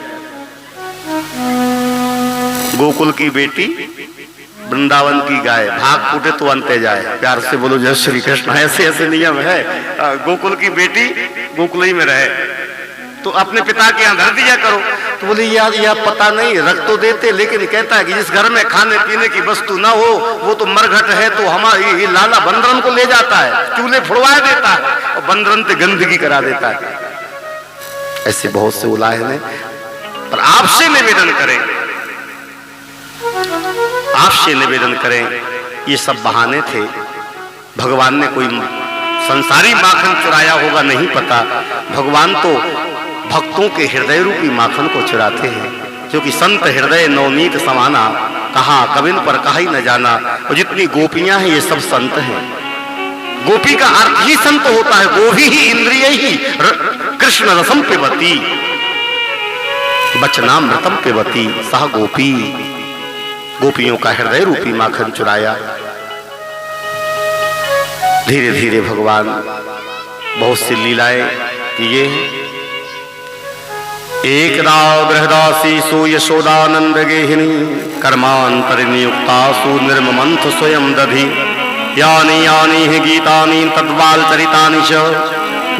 गोकुल की बेटी वृंदावन की गाय, भाग फूटे तो अंते जाए, प्यार से बोलो जय श्री कृष्ण, ऐसे ऐसे नियम है, गोकुल की बेटी गोकुल ही में रहे, तो अपने पिता के यहाँ धर दिया करो। तो बोले यार यह पता नहीं, रख तो देते, लेकिन कहता है कि जिस घर में खाने पीने की वस्तु ना हो वो तो मरघट है, तो हमारी लाला बंदरन को ले जाता है, चूल्हे फुड़वा देता है और बंदरन से गंदगी करा देता है। ऐसे बहुत से उलाहन है, पर आपसे निवेदन करें, आपसे निवेदन करें, ये सब बहाने थे, भगवान ने कोई संसारी माखन चुराया होगा नहीं पता, भगवान तो भक्तों के हृदय रूपी माखन को चुराते हैं, क्योंकि संत हृदय नवनीत समाना, कहा कविन पर कहा ही न जाना, और जितनी गोपियां हैं ये सब संत हैं, गोपी का अर्थ ही संत होता है, गोभी ही इंद्रिय ही कृष्ण रसम पिबती, बचनामृतम पिबती सह गोपी, गोपियों का हृदय रूपी माखन चुराया। धीरे धीरे भगवान बहुत सी लीलाएं किए हैं। एक दाव गृहदासीसु यशोदानंद गेहिनी, कर्मांतर नियुक्तासु निर्ममंथ स्वयं दधि, यानी यानी हि गीतानि तद्बाल चरितानि च,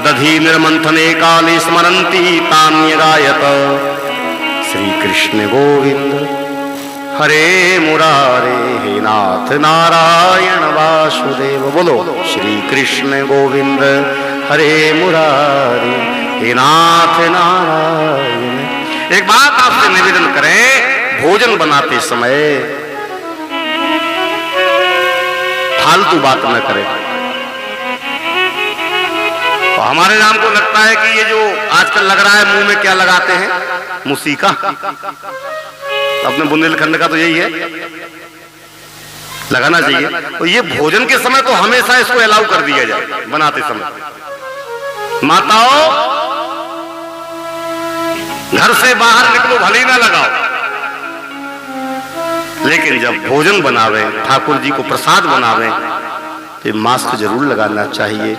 दधि निर्मंथने काले स्मरन्ति तान्य गायत, श्री कृष्ण गोविंद हरे मुरारे, हे नाथ नारायण वासुदेव, बोलो श्री कृष्ण गोविंद हरे मुरारे, हे नाथ नारायण। एक बात आपसे निवेदन करें, भोजन बनाते समय फालतू बात न करें। तो हमारे नाम को लगता है कि ये जो आजकल लग रहा है मुंह में क्या लगाते हैं, मूसिका, अपने बुंदेलखंड का तो यही है, लगाना चाहिए। तो ये भोजन के समय तो हमेशा इसको अलाउ कर दिया जाए, बनाते समय। माताओं घर से बाहर निकलो भले ही ना लगाओ, लेकिन जब भोजन बनावे, ठाकुर जी को प्रसाद बनावे, तो मास्क जरूर लगाना चाहिए,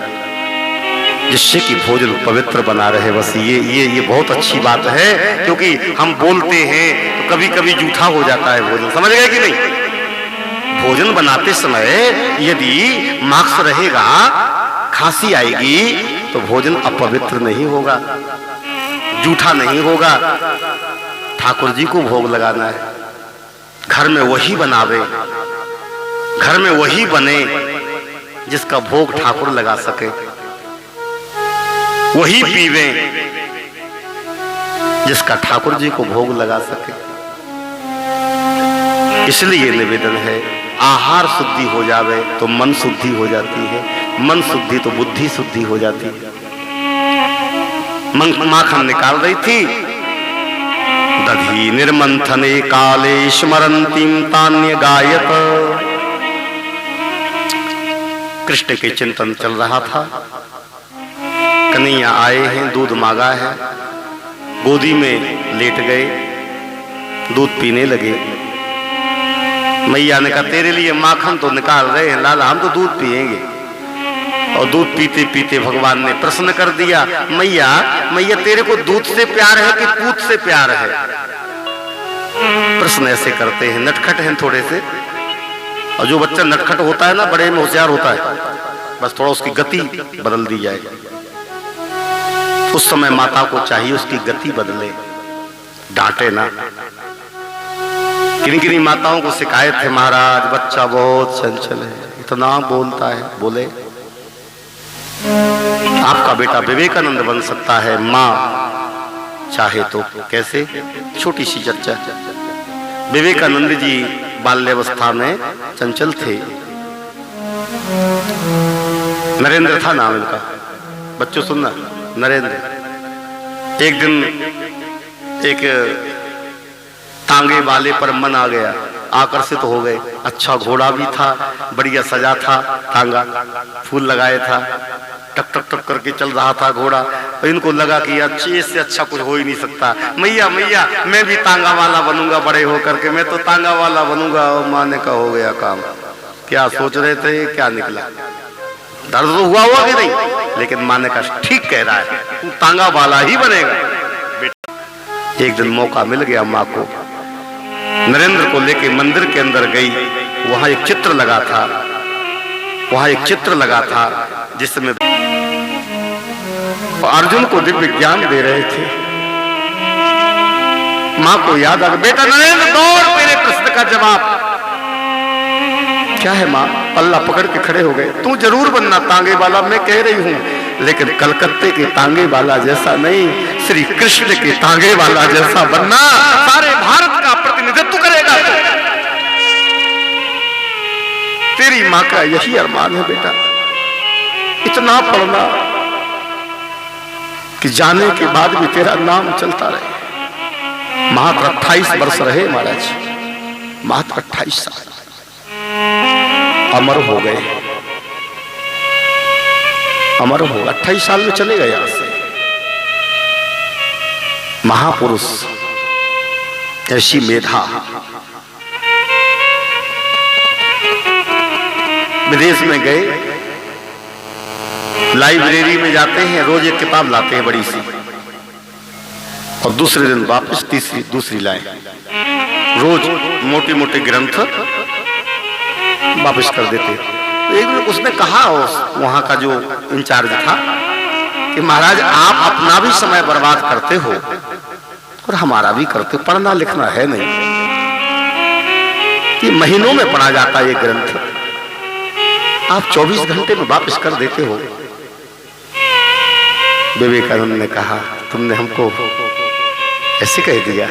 जिससे कि भोजन पवित्र बना रहे। बस ये बहुत अच्छी बात है, क्योंकि हम बोलते हैं तो कभी कभी जूठा हो जाता है भोजन, समझ गए कि नहीं। भोजन बनाते समय यदि मास्क रहेगा, खांसी आएगी तो भोजन अपवित्र नहीं होगा, जूठा नहीं होगा। ठाकुर जी को भोग लगाना है, घर में वही बनावे, घर में वही बने जिसका भोग ठाकुर लगा सके, वही पीवे जिसका ठाकुर जी को भोग लगा सके। इसलिए निवेदन है, आहार शुद्धि हो जावे तो मन शुद्धि हो जाती है, मन शुद्धि तो बुद्धि शुद्धि हो जाती है। माखन निकाल रही थी, दधी निर्मंथने काले स्मरंतीम तान्य गायत, कृष्ण के चिंतन चल रहा था। कन्हैया आए हैं, दूध मांगा है, गोदी में लेट गए, दूध पीने लगे। मैया ने कहा तेरे लिए माखन तो निकाल रहे हैं लाला, हम तो दूध पिएंगे। और दूध पीते पीते भगवान ने प्रश्न कर दिया, मैया मैया तेरे को दूध से प्यार है कि पूत से प्यार है? प्रश्न ऐसे करते हैं, नटखट हैं थोड़े से। और जो बच्चा नटखट होता है ना, बड़े में होशियार होता है, बस थोड़ा उसकी गति बदल दी जाए। उस समय माता को चाहिए उसकी गति बदले, डांटे ना। किन किन माताओं को शिकायत है, महाराज बच्चा बहुत चंचल है, इतना बोलता है। बोले आपका बेटा विवेकानंद बन सकता है, माँ चाहे तो। कैसे? छोटी सी चर्चा। विवेकानंद जी बाल्यावस्था में चंचल थे। नरेंद्र था नाम इनका, बच्चों सुनना, नरेंद्र। एक दिन एक तांगे वाले पर मन आ गया, आकर्षित हो गए। अच्छा घोड़ा भी था, बढ़िया सजा था, तांगा फूल लगाए था, टक टक टक करके चल रहा था घोड़ा। और इनको लगा कि अच्छे से अच्छा कुछ हो ही नहीं सकता, मैया मैया मैं भी तांगा वाला बनूंगा, बड़े हो करके मैं तो तांगा वाला बनूंगा। और माने का हो गया काम। क्या सोच रहे थे, क्या निकला? दर्द तो हुआ कि नहीं, लेकिन माने का ठीक कह रहा है, तू तांगा वाला ही बनेगा। एक दिन मौका मिल गया माँ को, नरेंद्र को लेके मंदिर के अंदर गई। वहां एक चित्र लगा था, जिसमें अर्जुन को दिव्य ज्ञान दे रहे थे। माँ को याद आ गया, बेटा नरेंद्र दौड़, मेरे प्रश्न का जवाब क्या है? माँ पल्ला पकड़ के खड़े हो गए। तू जरूर बनना तांगे वाला, मैं कह रही हूं, लेकिन कलकत्ते के तांगे वाला जैसा नहीं, श्री कृष्ण के तांगे वाला जैसा बनना। सारे भारत का प्रतिनिधित्व करेगा तो। तेरी माँ का यही अरमान है बेटा, इतना पढ़ना कि जाने के बाद भी तेरा नाम चलता रहे। मात्र 28 वर्ष रहे महाराज, मात्र 28 साल अमर हो गए, अमर हो 28 साल में चले गए यहां से। महापुरुष, ऐसी मेधा। विदेश में गए, लाइब्रेरी में जाते हैं, रोज एक किताब लाते हैं बड़ी सी, और दूसरे दिन वापस दूसरी लाए। रोज मोटे मोटे ग्रंथ वापस कर देते। तो एक दिन उसने कहा, वहां का जो इंचार्ज था, कि महाराज आप अपना भी समय बर्बाद करते हो और हमारा भी करते, पढ़ना लिखना है नहीं, कि महीनों में पढ़ा जाता है ये ग्रंथ, आप 24 घंटे में वापस कर देते हो। विवेकानंद ने कहा, तुमने हमको ऐसे कह दिया।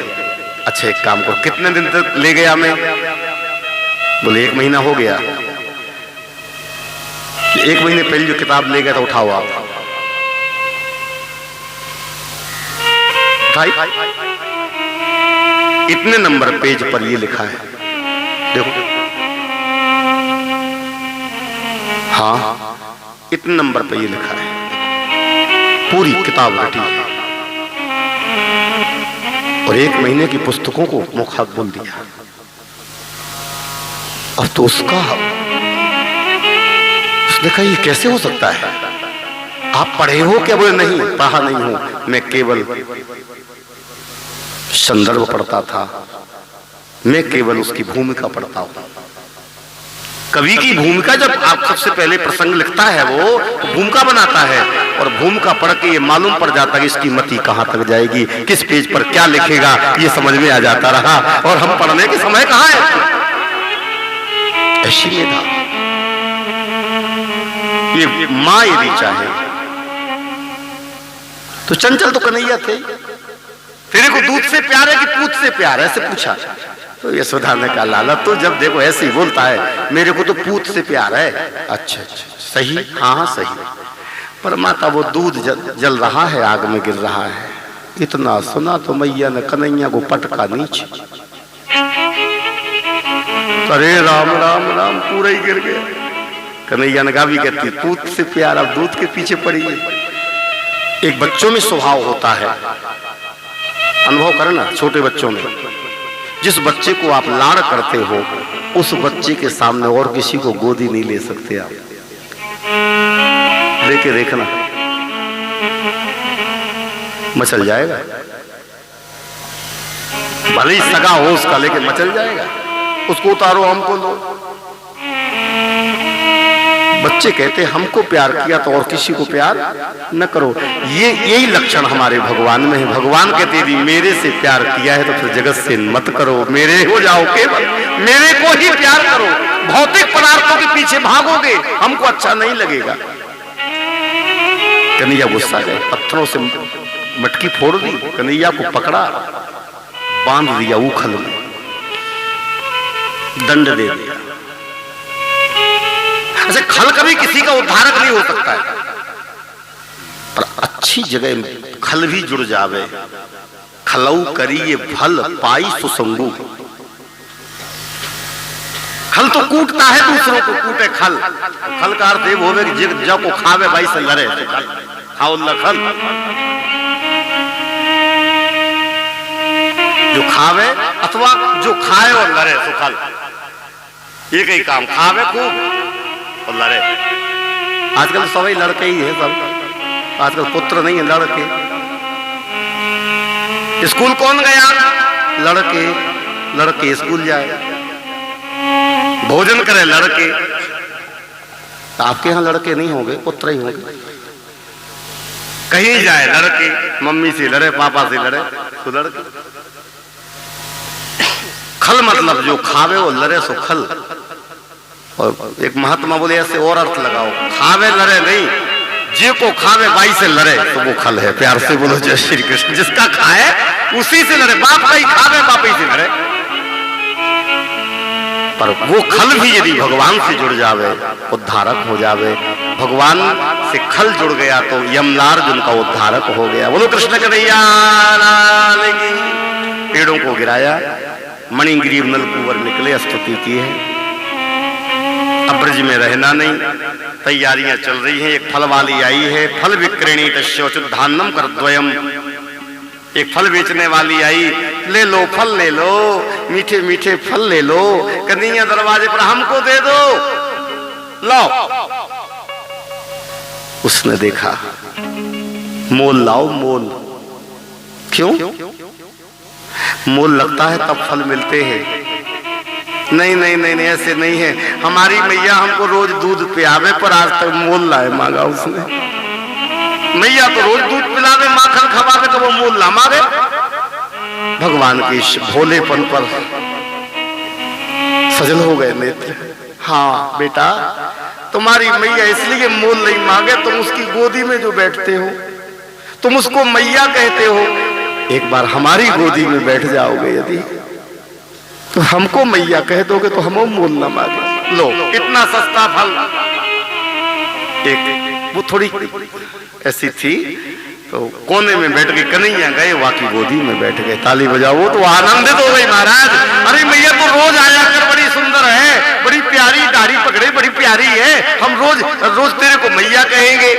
अच्छा एक काम करो, कितने दिन तक ले गया मैं? बोले 1 महीना हो गया। 1 महीने पहले जो किताब ले गया था, उठाओ आप। इतने नंबर पेज पर ये लिखा है, देखो। हाँ, इतने नंबर पर ये लिखा है, पूरी किताब रटी है। और 1 महीने की पुस्तकों को मुखात बोल दिया। अब तो उसका, उसने कहा ये कैसे हो सकता है? आप पढ़े हो क्या? बोले नहीं, पढ़ा नहीं हूं, मैं केवल संदर्भ पढ़ता था, मैं केवल उसकी भूमिका पढ़ता हूं। कवि की भूमिका, जब आप सबसे पहले प्रसंग लिखता है वो भूमिका बनाता है, और भूमिका पढ़ के ये मालूम पड़ जाता है कि इसकी मति कहां तक जाएगी, किस पेज पर क्या लिखेगा, ये समझ में आ जाता रहा। और हम पढ़ने के समय कहां है? ऐसी मेधा। ये मां यदि चाहे तो चंचल तो कन्हैया थे। तेरे को दूध से प्यार है कि पूत से प्यार है? ऐसे पूछा तो यशोदा ने कहा, लाला तो जब देखो ऐसे ही बोलता है, मेरे को तो पूत से प्यार है। अच्छा अच्छा सही, हाँ सही, पर माता वो दूध जल रहा है, आग में गिर रहा है। इतना सुना तो मैया ने कन्हैया को पटका नीचे। अरे राम राम राम, पूरा ही गिर गया। कन्हैया ने गावी कहती, पूत से प्यार, अब दूध के पीछे पड़ी है। एक बच्चों में स्वभाव होता है, अनुभव करना, छोटे बच्चों में जिस बच्चे को आप लाड़ करते हो, उस बच्चे के सामने और किसी को गोदी नहीं ले सकते आप। लेके देखना, मचल जाएगा। भले ही सगा हो उसका, लेके मचल जाएगा। उसको उतारो, हमको लो। बच्चे कहते हमको प्यार किया तो और किसी को प्यार न करो। यही लक्षण हमारे भगवान में है। भगवान कहते यदि मेरे से प्यार किया है तो फिर जगत से मत करो, मेरे हो जाओ, केवल मेरे को ही प्यार करो। भौतिक पदार्थों के पीछे भागोगे, हमको अच्छा नहीं लगेगा। कन्हैया गुस्सा गए, पत्थरों से मटकी फोड़ दी, कन्हैया को पकड़ा, बांध दिया उखल में। दंड दे दिया। ऐसे खल कभी किसी का उद्धारक नहीं हो सकता है, पर अच्छी जगह खल भी जुड़ जावे। खलऊ करी ये फल पाई सुसंगु। खल तो कूटता है, दूसरों को कूटे खल। खल का अर्थ ये होवे कि जब को खावे भाई से लड़े तो खल खाओ खल। जो खावे अथवा जो खाए और लड़े तो खल, एक ही काम, खावे खूब और लड़े। आजकल सभी लड़के ही है, सब आजकल पुत्र नहीं है, लड़के। स्कूल कौन गया? लड़के। लड़के स्कूल जाए, भोजन करे लड़के। आपके यहां लड़के नहीं होंगे, पुत्र ही होंगे। कहीं जाए लड़के, मम्मी से लड़े, पापा से लड़े तो लड़के। खल मतलब जो खावे वो लड़े सो खल। और एक महात्मा बोले ऐसे और अर्थ लगाओ, खावे लड़े नहीं, जे को खावे बाई से लड़े तो वो खल है। प्यार से बोलो जय श्री कृष्ण। जिसका खाए उसी से लड़े, बाप का ही खावे बाप ही से लड़े। पर वो खल भी यदि भगवान से जुड़ जावे, उद्धारक हो जावे। भगवान से खल जुड़ गया तो यमलार्जुन का उद्धारक हो गया। बोलो कृष्ण कन्हैया लाल की। पेड़ों को गिराया, मणिग्रीव नलकुंवर निकले, स्तुति की है। अब ब्रज में रहना नहीं, तैयारियां चल रही हैं। एक फल वाली आई है, फल विक्रेणी तस्योचुद्धान्नम कर द्वयम। एक फल बेचने वाली आई, ले लो फल ले लो, मीठे मीठे फल ले लो, कन्हैया दरवाजे पर हमको दे दो, लो। उसने देखा, मोल लाओ मोल। क्यों? मोल लगता है तब फल मिलते हैं। नहीं नहीं नहीं नहीं, ऐसे नहीं है। हमारी मैया हमको रोज दूध पियावे, पर आज तक मोल लाए मांगा उसने। मैया तो रोज दूध पिलावे, माखन खवावे, तो वो मोल ला मांगे। भगवान के इस भोलेपन पर सजल हो गए नेत्र। हाँ बेटा, तुम्हारी मैया इसलिए मोल नहीं मांगे, तुम उसकी गोदी में जो बैठते हो, तुम उसको मैया कहते हो। एक बार हमारी गोदी में बैठ जाओगे यदि, तो हमको मैया कह दोगे तो हम मोल ना मांगे। लो, इतना सस्ता फल। एक वो थोड़ी ऐसी थी, तो कोने में बैठ के कन्हैया गए, वाकी गोदी में बैठ गए। ताली बजाओ। वो तो आनंदित हो गई महाराज। अरे मैया तो रोज आया कर, बड़ी सुंदर है, बड़ी प्यारी, दाढ़ी पकड़े, बड़ी प्यारी है, हम रोज रोज तेरे को मैया कहेंगे।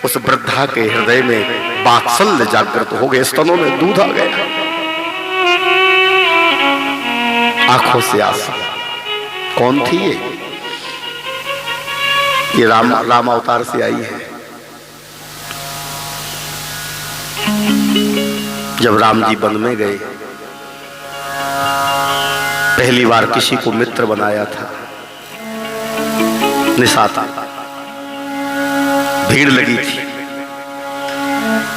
उस वृद्धा के हृदय में वात्सल्य जागृत हो गए, स्तनों में दूध आ गया, आंखों से आंसू। कौन थी ये राम अवतार से आई है। जब राम जी वन में गए, पहली बार किसी को मित्र बनाया था। निशाता भीड़ लगी थी,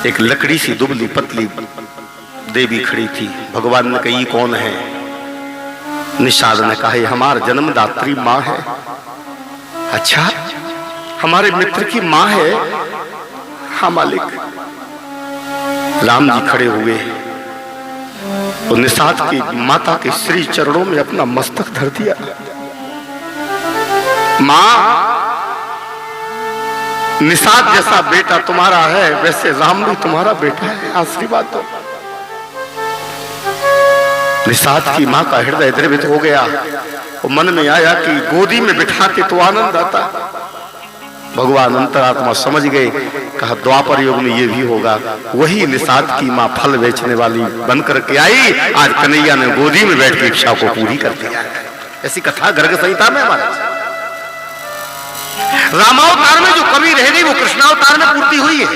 एक लकड़ी सी दुबली पतली देवी खड़ी थी। भगवान ने कही कौन है? निषाद ने कहा हमार जन्मदात्री माँ है। अच्छा, हमारे मित्र की माँ है? हाँ मालिक। राम जी खड़े हुए तो निषाद की माता के श्री चरणों में अपना मस्तक धर दिया। माँ, निषाद जैसा बेटा तुम्हारा है, वैसे राम भी तुम्हारा बेटा है, आशीर्वाद दो। निषाद की मां का हृदय द्रवित हो गया। और मन में आया कि गोदी में बिठाते तो आनंद आता। भगवान अंतरात्मा समझ गए, कहा द्वापर युग में ये भी होगा। वही निषाद की मां फल बेचने वाली बन करके आई, आज कन्हैया ने गोदी में बैठ के इच्छा को पूरी कर दिया। ऐसी कथा गर्ग संहिता में हमारा। रामावतार में जो कमी रह गई वो कृष्णावतार में पूर्ति हुई है।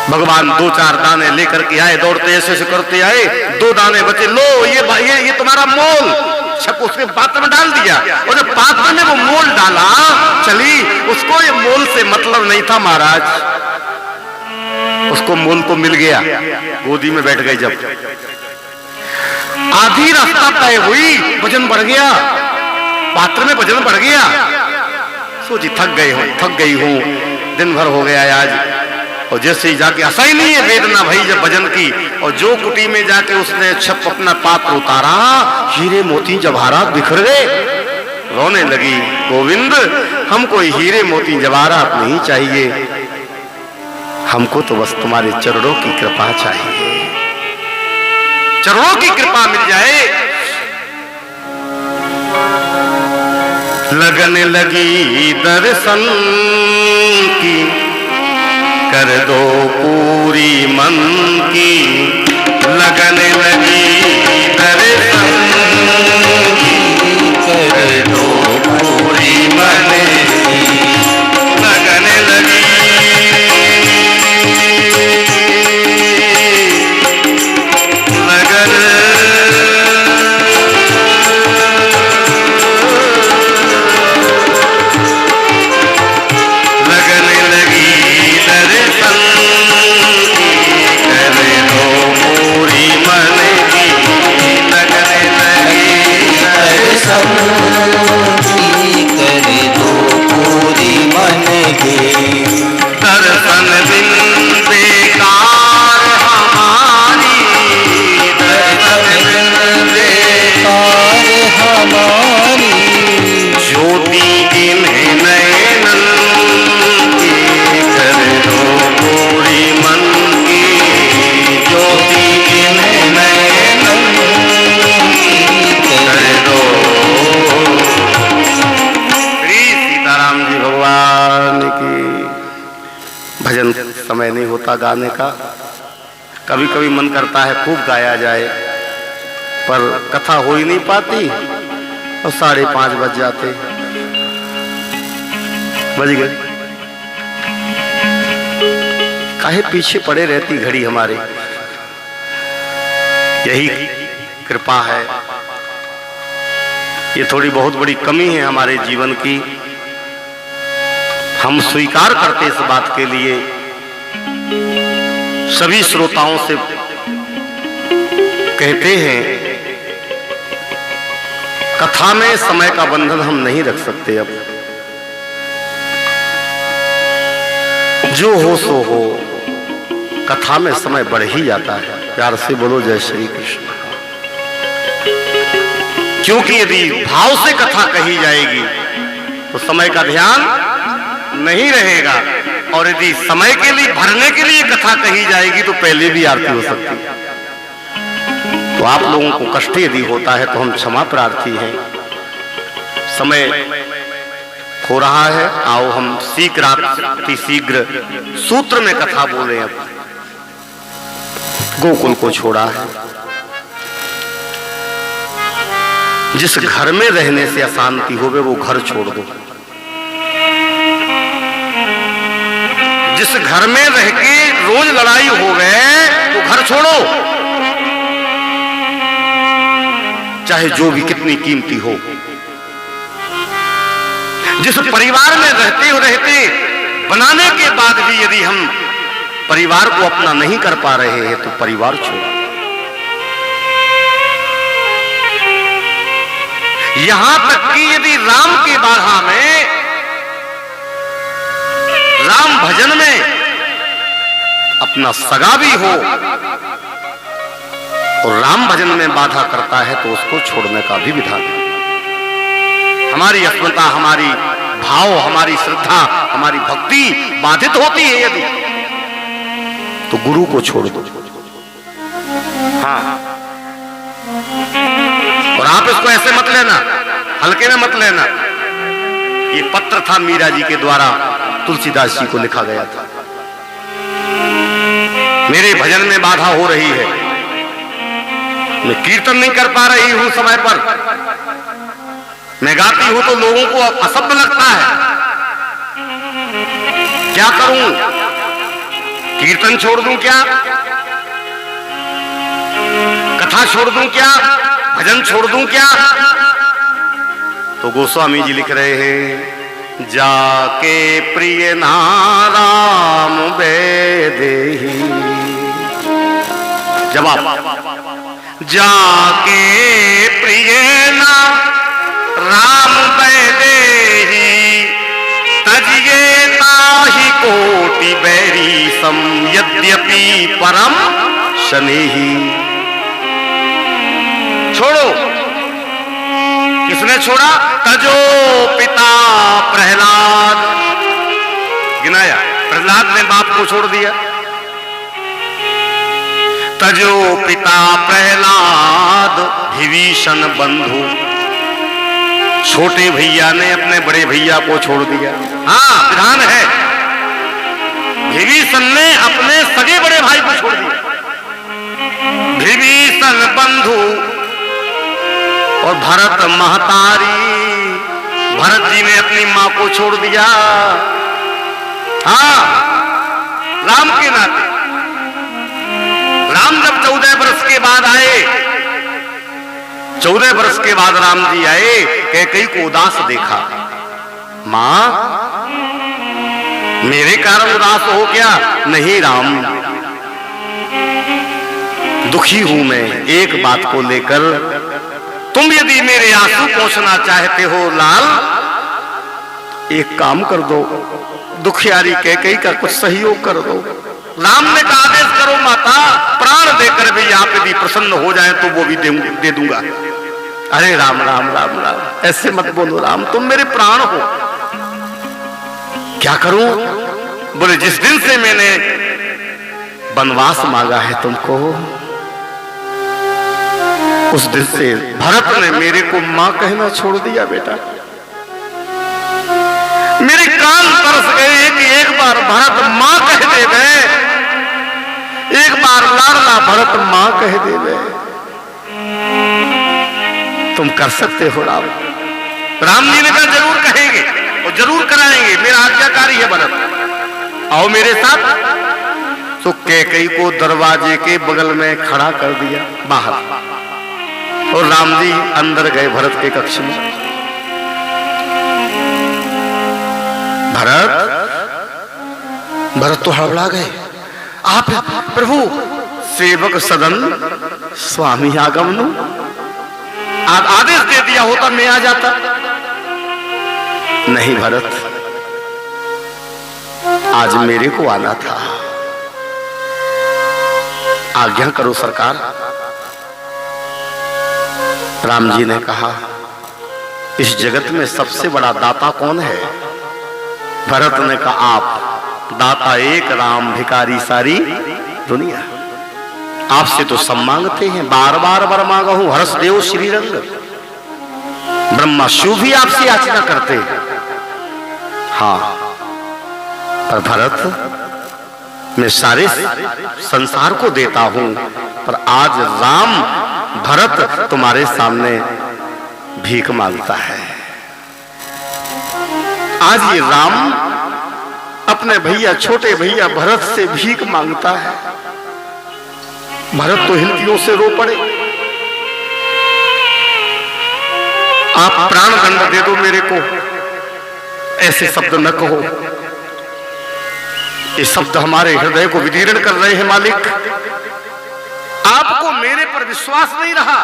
भगवान 2-4 दाने लेकर के आए, दौड़ते ऐसे से करते आए, 2 दाने बचे, लो ये तुम्हारा मोल। छप उसके पात्र में डाल दिया, और जब पात्र में वो मोल डाला चली, उसको ये मोल से मतलब नहीं था महाराज। उसको मोल तो मिल गया, गोदी में बैठ गई। जब आधी रास्ता तय हुई, वजन बढ़ गया, पात्र में वजन बढ़ गया। सोची थक गई हूं, दिन भर हो गया आज, और जैसे ही जाके असही नहीं है वेदना भई जब भजन की, और जो कुटी में जाके उसने छप अपना पात्र उतारा, हीरे मोती जवाहरात बिखर गए। रोने लगी, गोविंद हमको हीरे मोती जवाहरात नहीं चाहिए, हमको तो बस तुम्हारे चरणों की कृपा चाहिए, चरणों की कृपा मिल जाए। लगने लगी दर्शन की, कर दो पूरी मन की, लगने लगी दर्शन की, कर दो पूरी मन की, लगने लगी दर्शन बिन बेकार हमारी, दर्शन बिन बेकार हमारी, ज्योति इन्हें नयनन की, कर दो पूरी मन की, ज्योति इन्हें नयनन की, कर दो। श्री सीताराम जी भगवान की। भजन समय नहीं होता गाने का, कभी कभी मन करता है खूब गाया जाए, पर कथा हो ही नहीं पाती और 5:30 बज जाते, बज गए। काहे पीछे पड़े रहती घड़ी हमारे, यही कृपा है, ये थोड़ी बहुत बड़ी कमी है हमारे जीवन की। हम स्वीकार करते इस बात के लिए, सभी श्रोताओं से कहते हैं, कथा में समय का बंधन हम नहीं रख सकते। अब जो हो सो हो, कथा में समय बढ़ ही जाता है। प्यार से बोलो जय श्री कृष्ण। क्योंकि यदि भाव से कथा कही जाएगी तो समय का ध्यान नहीं रहेगा, और यदि समय के लिए भरने के लिए कथा कही जाएगी तो पहले भी आरती हो सकती है। तो आप लोगों को कष्ट यदि होता है तो हम क्षमा प्रार्थी हैं। समय हो रहा है, आओ हम शीघ्र सूत्र में कथा बोले। अब गोकुल को छोड़ा है, जिस घर में रहने से अशांति होवे वो घर छोड़ दो। जिस घर में रह के रोज लड़ाई हो गए तो घर छोड़ो, चाहे जो भी कितनी कीमती हो। जिस परिवार में रहते बनाने के बाद भी यदि हम परिवार को अपना नहीं कर पा रहे हैं तो परिवार छोड़ो। यहां तक कि यदि राम के बाधा में, राम भजन में अपना सगा भी हो और राम भजन में बाधा करता है तो उसको छोड़ने का भी विधान है। हमारी अस्मिता, हमारी भाव, हमारी श्रद्धा, हमारी भक्ति बाधित होती है यदि, तो गुरु को छोड़ दो। हाँ, और आप इसको ऐसे मत लेना, हल्के में मत लेना। ये पत्र था मीरा जी के द्वारा तुलसीदास जी को लिखा गया था। मेरे भजन में बाधा हो रही है, मैं कीर्तन नहीं कर पा रही हूं समय पर, मैं गाती हूं तो लोगों को असभ्य लगता है, क्या करूं? कीर्तन छोड़ दूं क्या? कथा छोड़ दूं क्या? भजन छोड़ दूं क्या? तो गोस्वामी जी लिख रहे हैं, जाके प्रिय नाराम बेदेही। जवाब, जाके प्रिय राम बेदेही, तजिए ताहि कोटि बैरी सम। यद्यपि परम स्नेही। छोड़ो, किसने छोड़ा? तजो पिता प्रहलाद। गिनाया, प्रहलाद ने बाप को छोड़ दिया। तजो पिता प्रहलाद विभीषण बंधु। छोटे भैया ने अपने बड़े भैया को छोड़ दिया। हाँ, विधान है, विभीषण ने अपने सगे बड़े भाई को छोड़ दिया। विभीषण बंधु और भरत महतारी। भरत जी ने अपनी मां को छोड़ दिया। हाँ, राम के नाते। राम जब 14 वर्ष के बाद आए, 14 वर्ष के बाद राम जी आए, कैकेयी को उदास देखा। मां, मेरे कारण उदास हो क्या? नहीं राम, दुखी हूं मैं एक बात को लेकर। तुम यदि मेरे आंसू पोंछना चाहते हो लाल, एक काम कर दो, दुखियारी कैकेयी का कुछ सहयोग कर दो। राम ने कहा, आदेश करो माता, प्राण देकर भी आप यदि प्रसन्न हो जाए तो वो भी दे दूंगा। अरे राम राम राम राम, ऐसे मत बोलो राम, तुम मेरे प्राण हो। क्या करूं? बोले, जिस दिन से मैंने वनवास मांगा है तुमको, उस दिन से भरत ने मेरे को मां कहना छोड़ दिया। बेटा, मेरे कान तरस गए कि एक बार भरत मां कह देवे, एक बार लाडला भरत मां कह देवे। तुम कर सकते हो राम? राम जी ने कहा, जरूर कहेंगे और जरूर कराएंगे, मेरा आज्ञाकारी है भरत, आओ मेरे साथ। तो कैकेयी को दरवाजे के बगल में खड़ा कर दिया बाहर, और राम जी अंदर गए भरत के कक्ष में। भरत तो हड़बड़ा गए। आप प्रभु, सेवक सदन स्वामी आगमनु, आप आदेश दे दिया होता मैं आ जाता। नहीं भरत, आज मेरे को आना था, आज्ञा करो सरकार। राम जी ने कहा, इस जगत में सबसे बड़ा दाता कौन है? भरत ने कहा, आप। दाता एक, राम भिखारी सारी दुनिया। आपसे तो सब मांगते हैं, बार बार वर मांगा हूं, हर्ष देव श्रीरंग। ब्रह्मा शिव भी आपसे याचना करते हैं। हाँ, पर भरत, मैं सारे संसार को देता हूं, पर आज राम भरत तुम्हारे सामने भीख मांगता है। आज ये राम अपने भैया, छोटे भैया भरत से भीख मांगता है। भरत तो हिलकियों से रो पड़े। आप प्राण दंड दे दो मेरे को, ऐसे शब्द न कहो। ये शब्द हमारे हृदय को विदीर्ण कर रहे हैं मालिक। आपको मेरे पर विश्वास नहीं रहा।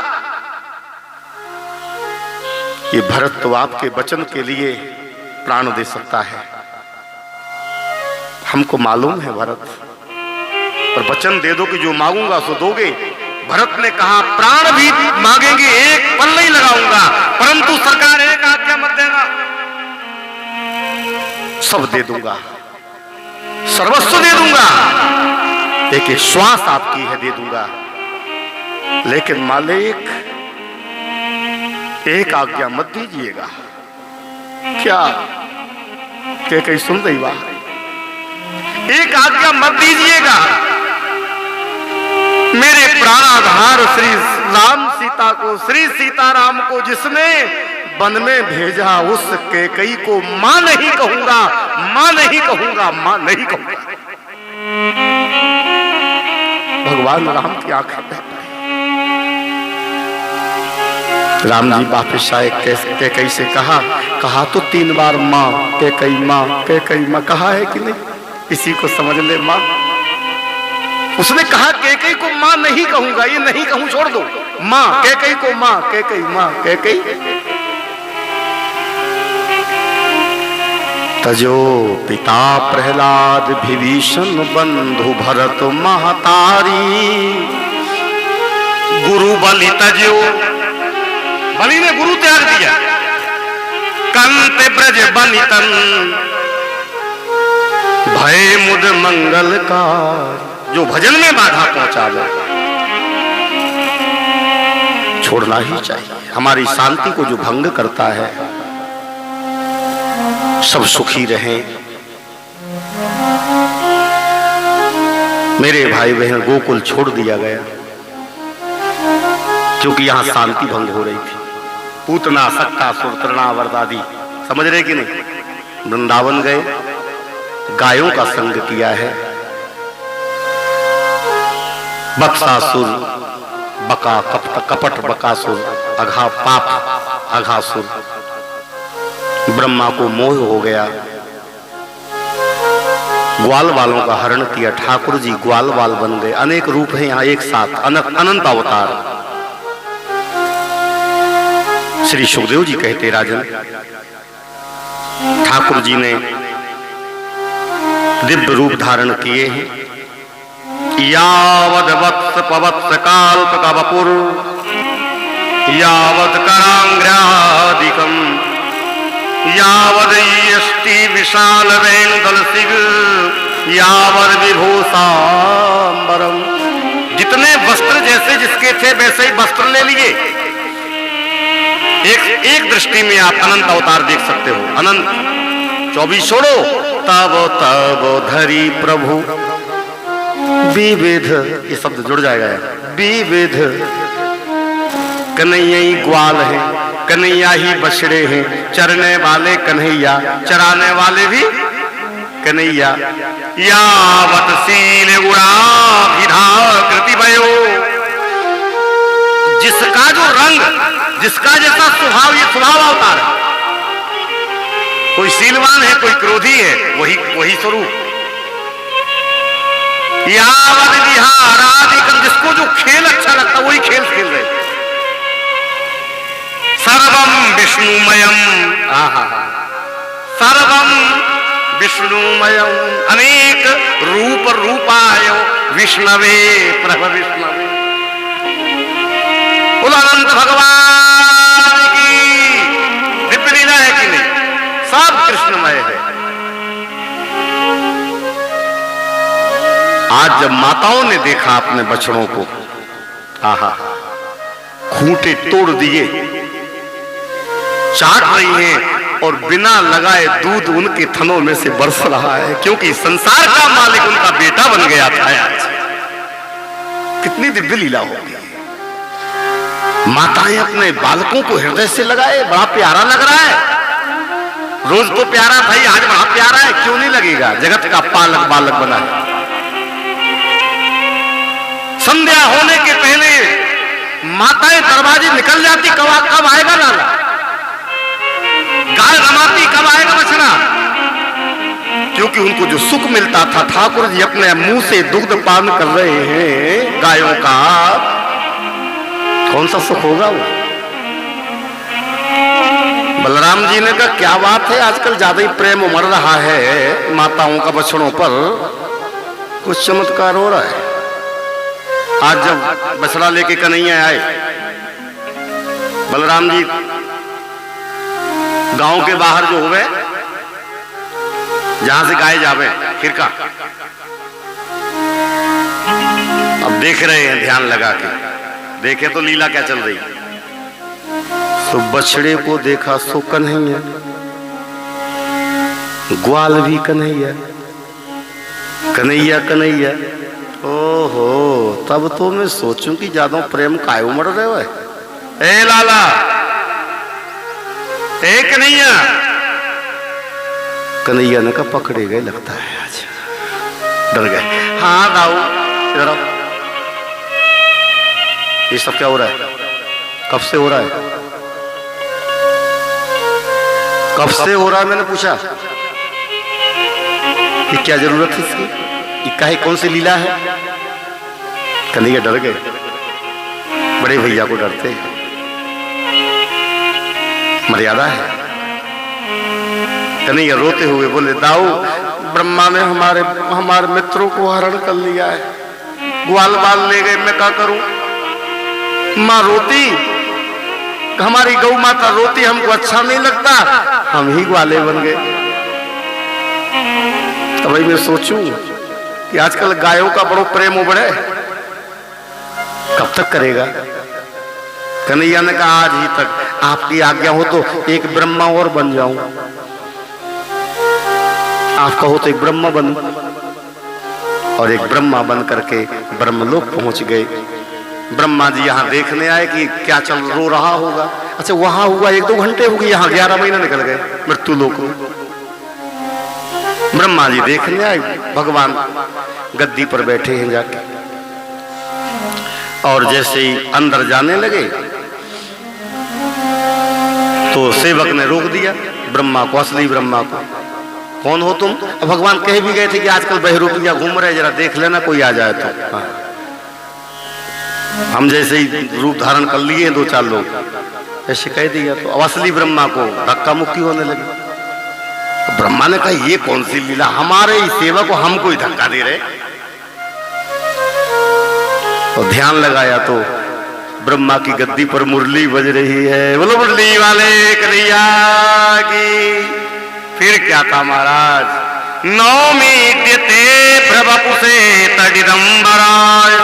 ये भरत तो आपके वचन के लिए प्राण दे सकता है, हमको मालूम है भरत, पर वचन दे दो कि जो मांगूंगा सो दोगे। भरत ने कहा, प्राण भी मांगेंगे, एक पल नहीं लगाऊंगा, परंतु सरकार एक आज्ञा मत देना, सब दे दूंगा, सर्वस्व दे दूंगा, एक एक श्वास आपकी है दे दूंगा। लेकिन मालिक, एक आज्ञा मत दीजिएगा। क्या? कैकेयी सुन रही बात? एक आज्ञा मत दीजिएगा। मेरे प्राणाधार श्री राम सीता को, श्री सीताराम को जिसने वन में भेजा, उस कैकेयी को मां नहीं कहूंगा, मां नहीं कहूंगा, मां नहीं कहूंगा। भगवान राम की आंखें बह गई। राम जी वापिस आए, कैकेयी से कहा तो 3 बार मां, कैकेयी मां, कैकेयी मां कहा है कि नहीं? इसी को समझ ले मां। उसने कहा कैकेयी को मां नहीं कहूंगा, ये नहीं कहूं, छोड़ दो। मां, कैकेयी को मां, कैकेयी मां, कैकेयी। तजो पिता प्रहलाद विभीषण बंधु भरत महतारी। गुरु बलि तजो, बलि ने गुरु त्याग दिया। कंत ब्रज बनितन भय मुद मंगल का, जो भजन में बाधा पहुंचा दे छोड़ना ही चाहिए। हमारी शांति को जो भंग करता है, सब सुखी रहें। मेरे भाई बहन, गोकुल छोड़ दिया गया क्योंकि यहां शांति भंग हो रही थी। पूतना सक्ता सुरतरणा वरदादी, समझ रहे कि नहीं? वृंदावन गए, गायों का संग किया है। बक्सासुर, बका कपट बकासुर, अघा पाप अघासुर, ब्रह्मा को मोह हो गया, ग्वाल वालों का हरण किया। ठाकुर जी ग्वाल वाल बन गए। अनेक रूप हैं यहाँ एक साथ, अनंत अवतार। श्री सुखदेव जी कहते, राजन ठाकुर जी ने दिव्य रूप धारण किए हैं। यावद वत्स पवत्स काल्प का वपुर, यावद करांग्रादिकम, यावद यष्टि विशाल वेंदल सिग, यावद विभूषांबरम। जितने वस्त्र जैसे जिसके थे वैसे ही वस्त्र ले लिए। एक दृष्टि में आप अनंत अवतार देख सकते हो। अनंत 24 छोड़ो। तब तब धरी प्रभु विविध, ये शब्द जुड़ जाएगा, विविध। कन्हैया ही ग्वाल है, कन्हैया ही बछड़े हैं, चरने वाले कन्हैया, चराने वाले भी कन्हैया। यावत सील गुणाभिधा कृति भयो, जिसका जो रंग, जिसका जैसा स्वभाव, ये स्वभाव अवतार है। कोई सीलवान है, कोई क्रोधी है, वही स्वरूप। यावद विहारादिकम, जिसको जो खेल अच्छा लगता वही खेल खेल रहे। सर्वम विष्णुमयम, सर्वम विष्णुमयम, अनेक रूप रूपायो विष्णवे प्रभ विष्णवे। अनंत भगवान की दिव्य लीला है कि नहीं? सब कृष्णमय है। आज जब माताओं ने देखा अपने बछड़ों को, आहा, खूंटे तोड़ दिए, चाट रही हैं और बिना लगाए दूध उनके थनों में से बरस रहा है, क्योंकि संसार का मालिक उनका बेटा बन गया था। आज कितनी दिव्य लीला होगी। माताएं अपने बालकों को हृदय से लगाए, बड़ा प्यारा लग रहा है। रोज तो प्यारा था ही, आज बड़ा प्यारा है, क्यों नहीं लगेगा? जगत का पालक बालक बना है। संध्या होने के पहले माताएं दरवाजे निकल जाती, कब आएगा लाला, गाय रमाती, कब आएगा बछड़ा, क्योंकि उनको जो सुख मिलता था। ठाकुर जी अपने मुंह से दुग्ध पान कर रहे हैं गायों का, कौन सा सुख होगा वो? बलराम जी ने कहा, क्या बात है, आजकल ज्यादा ही प्रेम उमड़ रहा है माताओं का बछड़ों पर, कुछ चमत्कार हो रहा है। आज जब बछड़ा लेके कन्हैया आए, बलराम जी गांव के बाहर जो हुए, जहां से गाय जावे खिरका, अब देख रहे हैं ध्यान लगा के, देखे तो लीला क्या चल रही। तो बछड़े को देखा सो कन्हैया, ग्वाल भी कन्हैया, कन्हैया कन्हैया। ओहो, तब तो मैं सोचूं कि ज्यादा प्रेम काय उमड़ रहे हो। ए लाला, ए कन्हैया। कन्हैया ने कहा, पकड़े गए लगता है, आज डर गए। हाँ दाऊ, इधर आओ। ये सब क्या हो रहा है? कब से हो रहा है? कब से हो रहा है? मैंने पूछा, ये क्या जरूरत है इसकी? ये काहे, कौन सी लीला है? कन्हैया डर गए, बड़े भैया को डरते हैं, मर्यादा है। कन्हैया रोते हुए बोले, दाऊ ब्रह्मा ने हमारे मित्रों को हरण कर लिया है, ग्वाल बाल ले गए, मैं क्या करूं? माँ रोती, हमारी गौ माता रोती, हमको अच्छा नहीं लगता, हम ही ग्वाले बन गए। तो भाई मैं सोचूं कि आजकल गायों का बड़ो प्रेम उबड़े, कब तक करेगा? कन्हैया ने कहा, आज ही तक, आपकी आज्ञा हो तो एक ब्रह्मा और बन जाऊं, आप कहो तो एक ब्रह्मा बनूं। और एक ब्रह्मा बन करके ब्रह्मलोक पहुंच गए। ब्रह्मा जी यहाँ देखने आए कि क्या चल रो रहा होगा। अच्छा, वहां हुआ 1-2 घंटे हो गए, यहाँ 11 महीने निकल गए मृत्यु लोक में। ब्रह्मा जी देखने आए, भगवान गद्दी पर बैठे हैं जाके, और जैसे ही अंदर जाने लगे तो सेवक ने रोक दिया ब्रह्मा को, असली ब्रह्मा को। कौन हो तुम? अब भगवान कह भी गए थे कि आजकल बहरूपिया घूम रहे, जरा देख लेना कोई आ जाए तो। हाँ। हम जैसे ही रूप धारण कर लिए 2-4 लोग, ऐसे कह दिया तो अब असली ब्रह्मा को धक्का मुक्की होने लगी। ब्रह्मा ने कहा, ये कौन सी लीला, हमारे ही सेवक को हमको ही धक्का दे रहे। और ध्यान लगाया तो ब्रह्मा की गद्दी पर मुरली बज रही है। बोलो मुरली वाले कन्हैया की। फिर क्या था महाराज, नौमीड्यते प्रभपुषे तडिदंबराय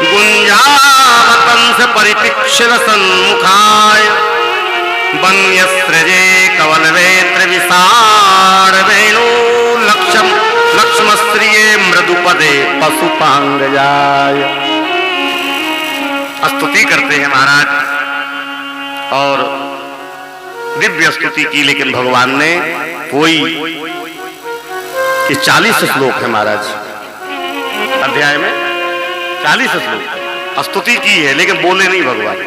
गुंजावतंस परिपिक्षल सन्मुखाय वन्यस्रजे कवलवेत्र विसार वेणु लक्ष्मस्त्रिये मृदुपदे पशुपांगजाय। स्तुति करते हैं महाराज, और दिव्य स्तुति की, लेकिन भगवान ने कोई 40 श्लोक है महाराज अध्याय में, 40 श्लोक स्तुति की है, लेकिन बोले नहीं भगवान।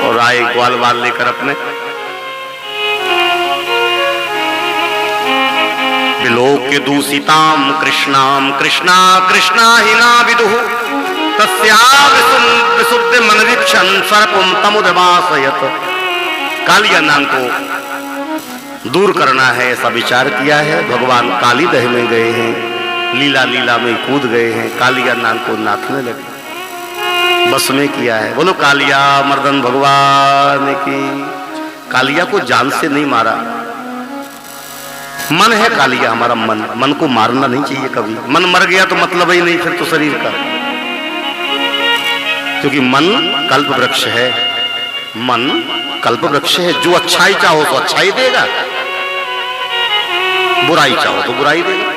और आए ग्वाल बाल लेकर अपने, विलोक्य दूषिताम कृष्णाम कृष्णा कृष्णा ही ना विदुः तस्या विशुद्ध मनवीक्षण सर्पम तमुदवासयत। कालिया नाम को दूर करना है ऐसा विचार किया है। भगवान काली दह में गए हैं, लीला लीला में कूद गए हैं, कालिया नाम को नाथने लगे, बस में किया है। बोलो कालिया मर्दन भगवान की। कालिया को जान से नहीं मारा, मन है कालिया हमारा, मन को मारना नहीं चाहिए कभी। मन मर गया तो मतलब ही नहीं फिर तो शरीर का, क्योंकि मन कल्प वृक्ष है। मन कल्प वृक्ष है, जो अच्छाई चाहो तो अच्छाई देगा, बुराई चाहो तो बुराई देगा।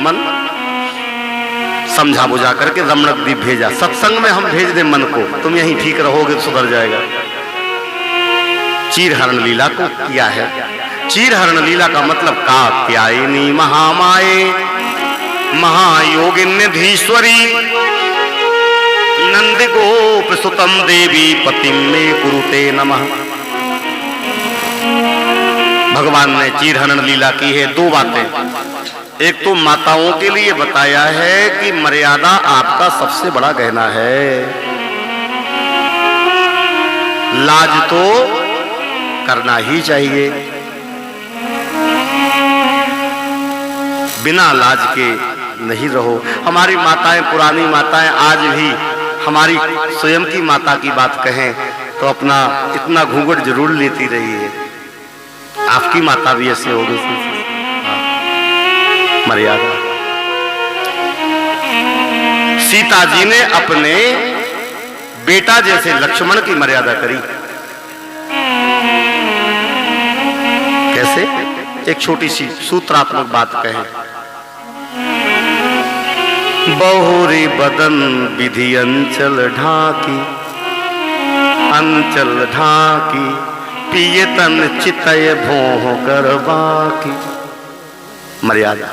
मन समझा बुझा करके रमणक द्वीप भेजा, सत्संग में हम भेज दे मन को, तुम यहीं ठीक रहोगे तो सुधर जाएगा। चीरहरण लीला को किया है। चीरहरण लीला का मतलब कात्यायनी महामाये महायोगिन्यधीश्वरी नंद गोप सुतम देवी पतिम में कुरुते नमः। भगवान ने चीरहरण लीला की है। 2 बातें, एक तो माताओं के लिए बताया है कि मर्यादा आपका सबसे बड़ा गहना है, लाज तो करना ही चाहिए, बिना लाज के नहीं रहो। हमारी माताएं, पुरानी माताएं आज भी, हमारी स्वयं की माता की बात कहें तो अपना इतना घूंघट जरूर लेती रही है। आपकी माता भी ऐसे होगी, मर्यादा। सीता जी ने अपने बेटा जैसे लक्ष्मण की मर्यादा करी। कैसे? एक छोटी सी सूत्रात्मक बात कहें, बहुरी बदन विधि अंचल ढाकी, अंचल ढाकी पिए तन चितय भोह गरबा की। मर्यादा,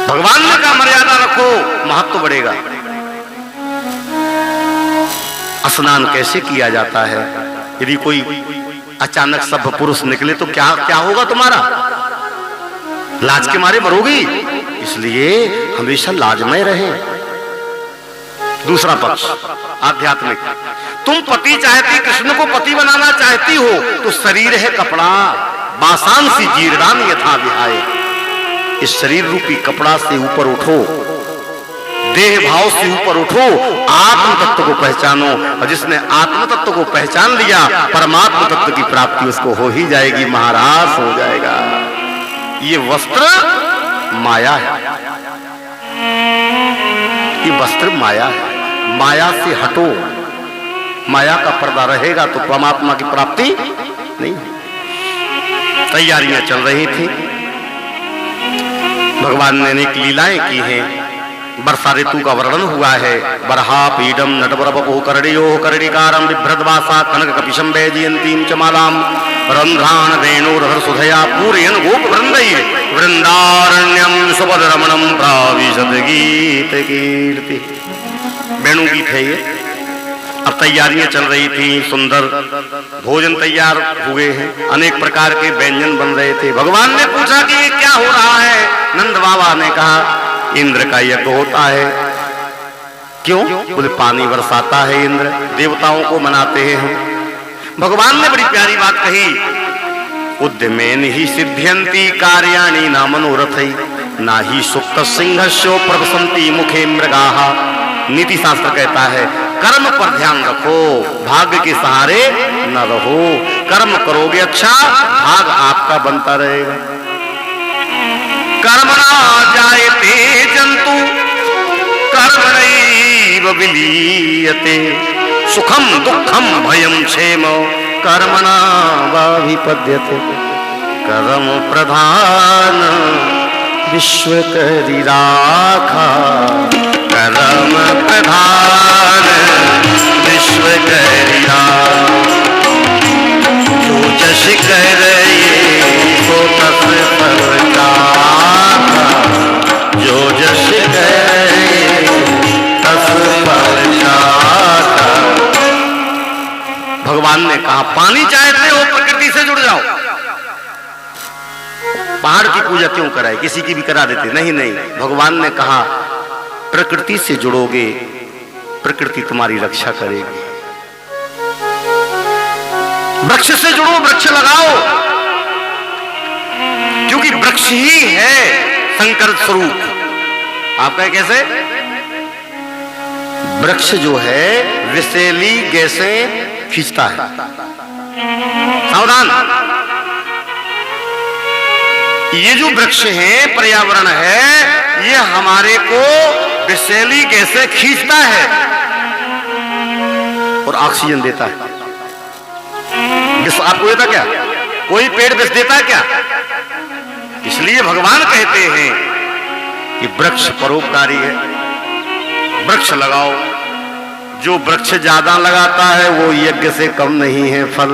भगवान ने कहा मर्यादा रखो, महत्व बढ़ेगा। स्नान कैसे किया जाता है? यदि कोई अचानक सब पुरुष निकले तो क्या क्या होगा तुम्हारा? लाज के मारे मरोगी, इसलिए हमेशा लाजमय रहे। दूसरा पक्ष आध्यात्मिक, तुम पति चाहती, कृष्ण को पति बनाना चाहती हो तो शरीर है कपड़ा, बासान सी जीर्णान यथा विहाय। इस शरीर रूपी कपड़ा से ऊपर उठो, देह भाव से ऊपर उठो, आत्म तत्व को पहचानो। और जिसने आत्म तत्व को पहचान लिया, परमात्मा तत्व की प्राप्ति उसको हो ही जाएगी, महाराज हो जाएगा। ये वस्त्र माया है, ये वस्त्र माया है। माया से हटो, माया का पर्दा रहेगा तो परमात्मा की प्राप्ति नहीं। तैयारियां चल रही थी, भगवान ने अनेक लीलाएं की हैं। वर्षा ऋतु का वर्णन हुआ है। बरहा पीडम नटवरपो कर्णियो कर्णिकारम बिभ्रद्वासा कनक कपिशम वैजयंतीम च मालाम रंध्राण वेणुरहर सुधया पूरयन गोप वृंदई वृंदारण्यम सुभद्रमणम प्राविशद गीत कीर्ति। वेणु गीत है ये। अब तैयारियां चल रही थी, सुंदर भोजन तैयार हुए हैं, अनेक प्रकार के व्यंजन बन रहे थे। भगवान ने पूछा कि ये क्या हो रहा है? नंद बाबा ने कहा इंद्र का यज्ञ होता है। क्यों? बोले पानी बरसाता है इंद्र, देवताओं को मनाते हैं हम। भगवान ने बड़ी प्यारी बात कही, उद्यमेन ही सिद्ध्यंती कार्याणि न मनोरथै ना ही सुप्त सिंहस्यो प्रवसंती मुखे मृगाः। नीति शास्त्र कहता है कर्म पर ध्यान रखो, भाग्य के सहारे न रहो। कर्म करोगे अच्छा, भाग आपका बनता रहेगा। कर्मणा जायते जंतु कर्मणैव विलीयते सुखम दुखम भयम क्षेम कर्मणा वाभिपद्यते। कर्म प्रधान विश्व करि राखा, कर्म प्रधान विश्व करि राखा। जो जश करे सो तस फल चाखा, जो जश करे तस फल चाखा। भगवान ने कहा पानी चाहते हो प्रकृति से जुड़ जाओ। पहाड़ की पूजा क्यों कराए? किसी की भी करा देते। नहीं नहीं, भगवान ने कहा प्रकृति से जुड़ोगे, प्रकृति तुम्हारी रक्षा करेगी। वृक्ष से जुड़ो, वृक्ष लगाओ, क्योंकि वृक्ष ही है शंकर स्वरूप। आपका कैसे? वृक्ष जो है विषैली गैसें खींचता है। सावधान, ये जो वृक्ष है, पर्यावरण है, ये हमारे को विषैली गैसें खींचता है और ऑक्सीजन देता है। विष आपको देता क्या? कोई पेड़ विष देता है क्या? इसलिए भगवान कहते हैं कि वृक्ष परोपकारी है, वृक्ष लगाओ। जो वृक्ष ज्यादा लगाता है वो यज्ञ से कम नहीं है फल।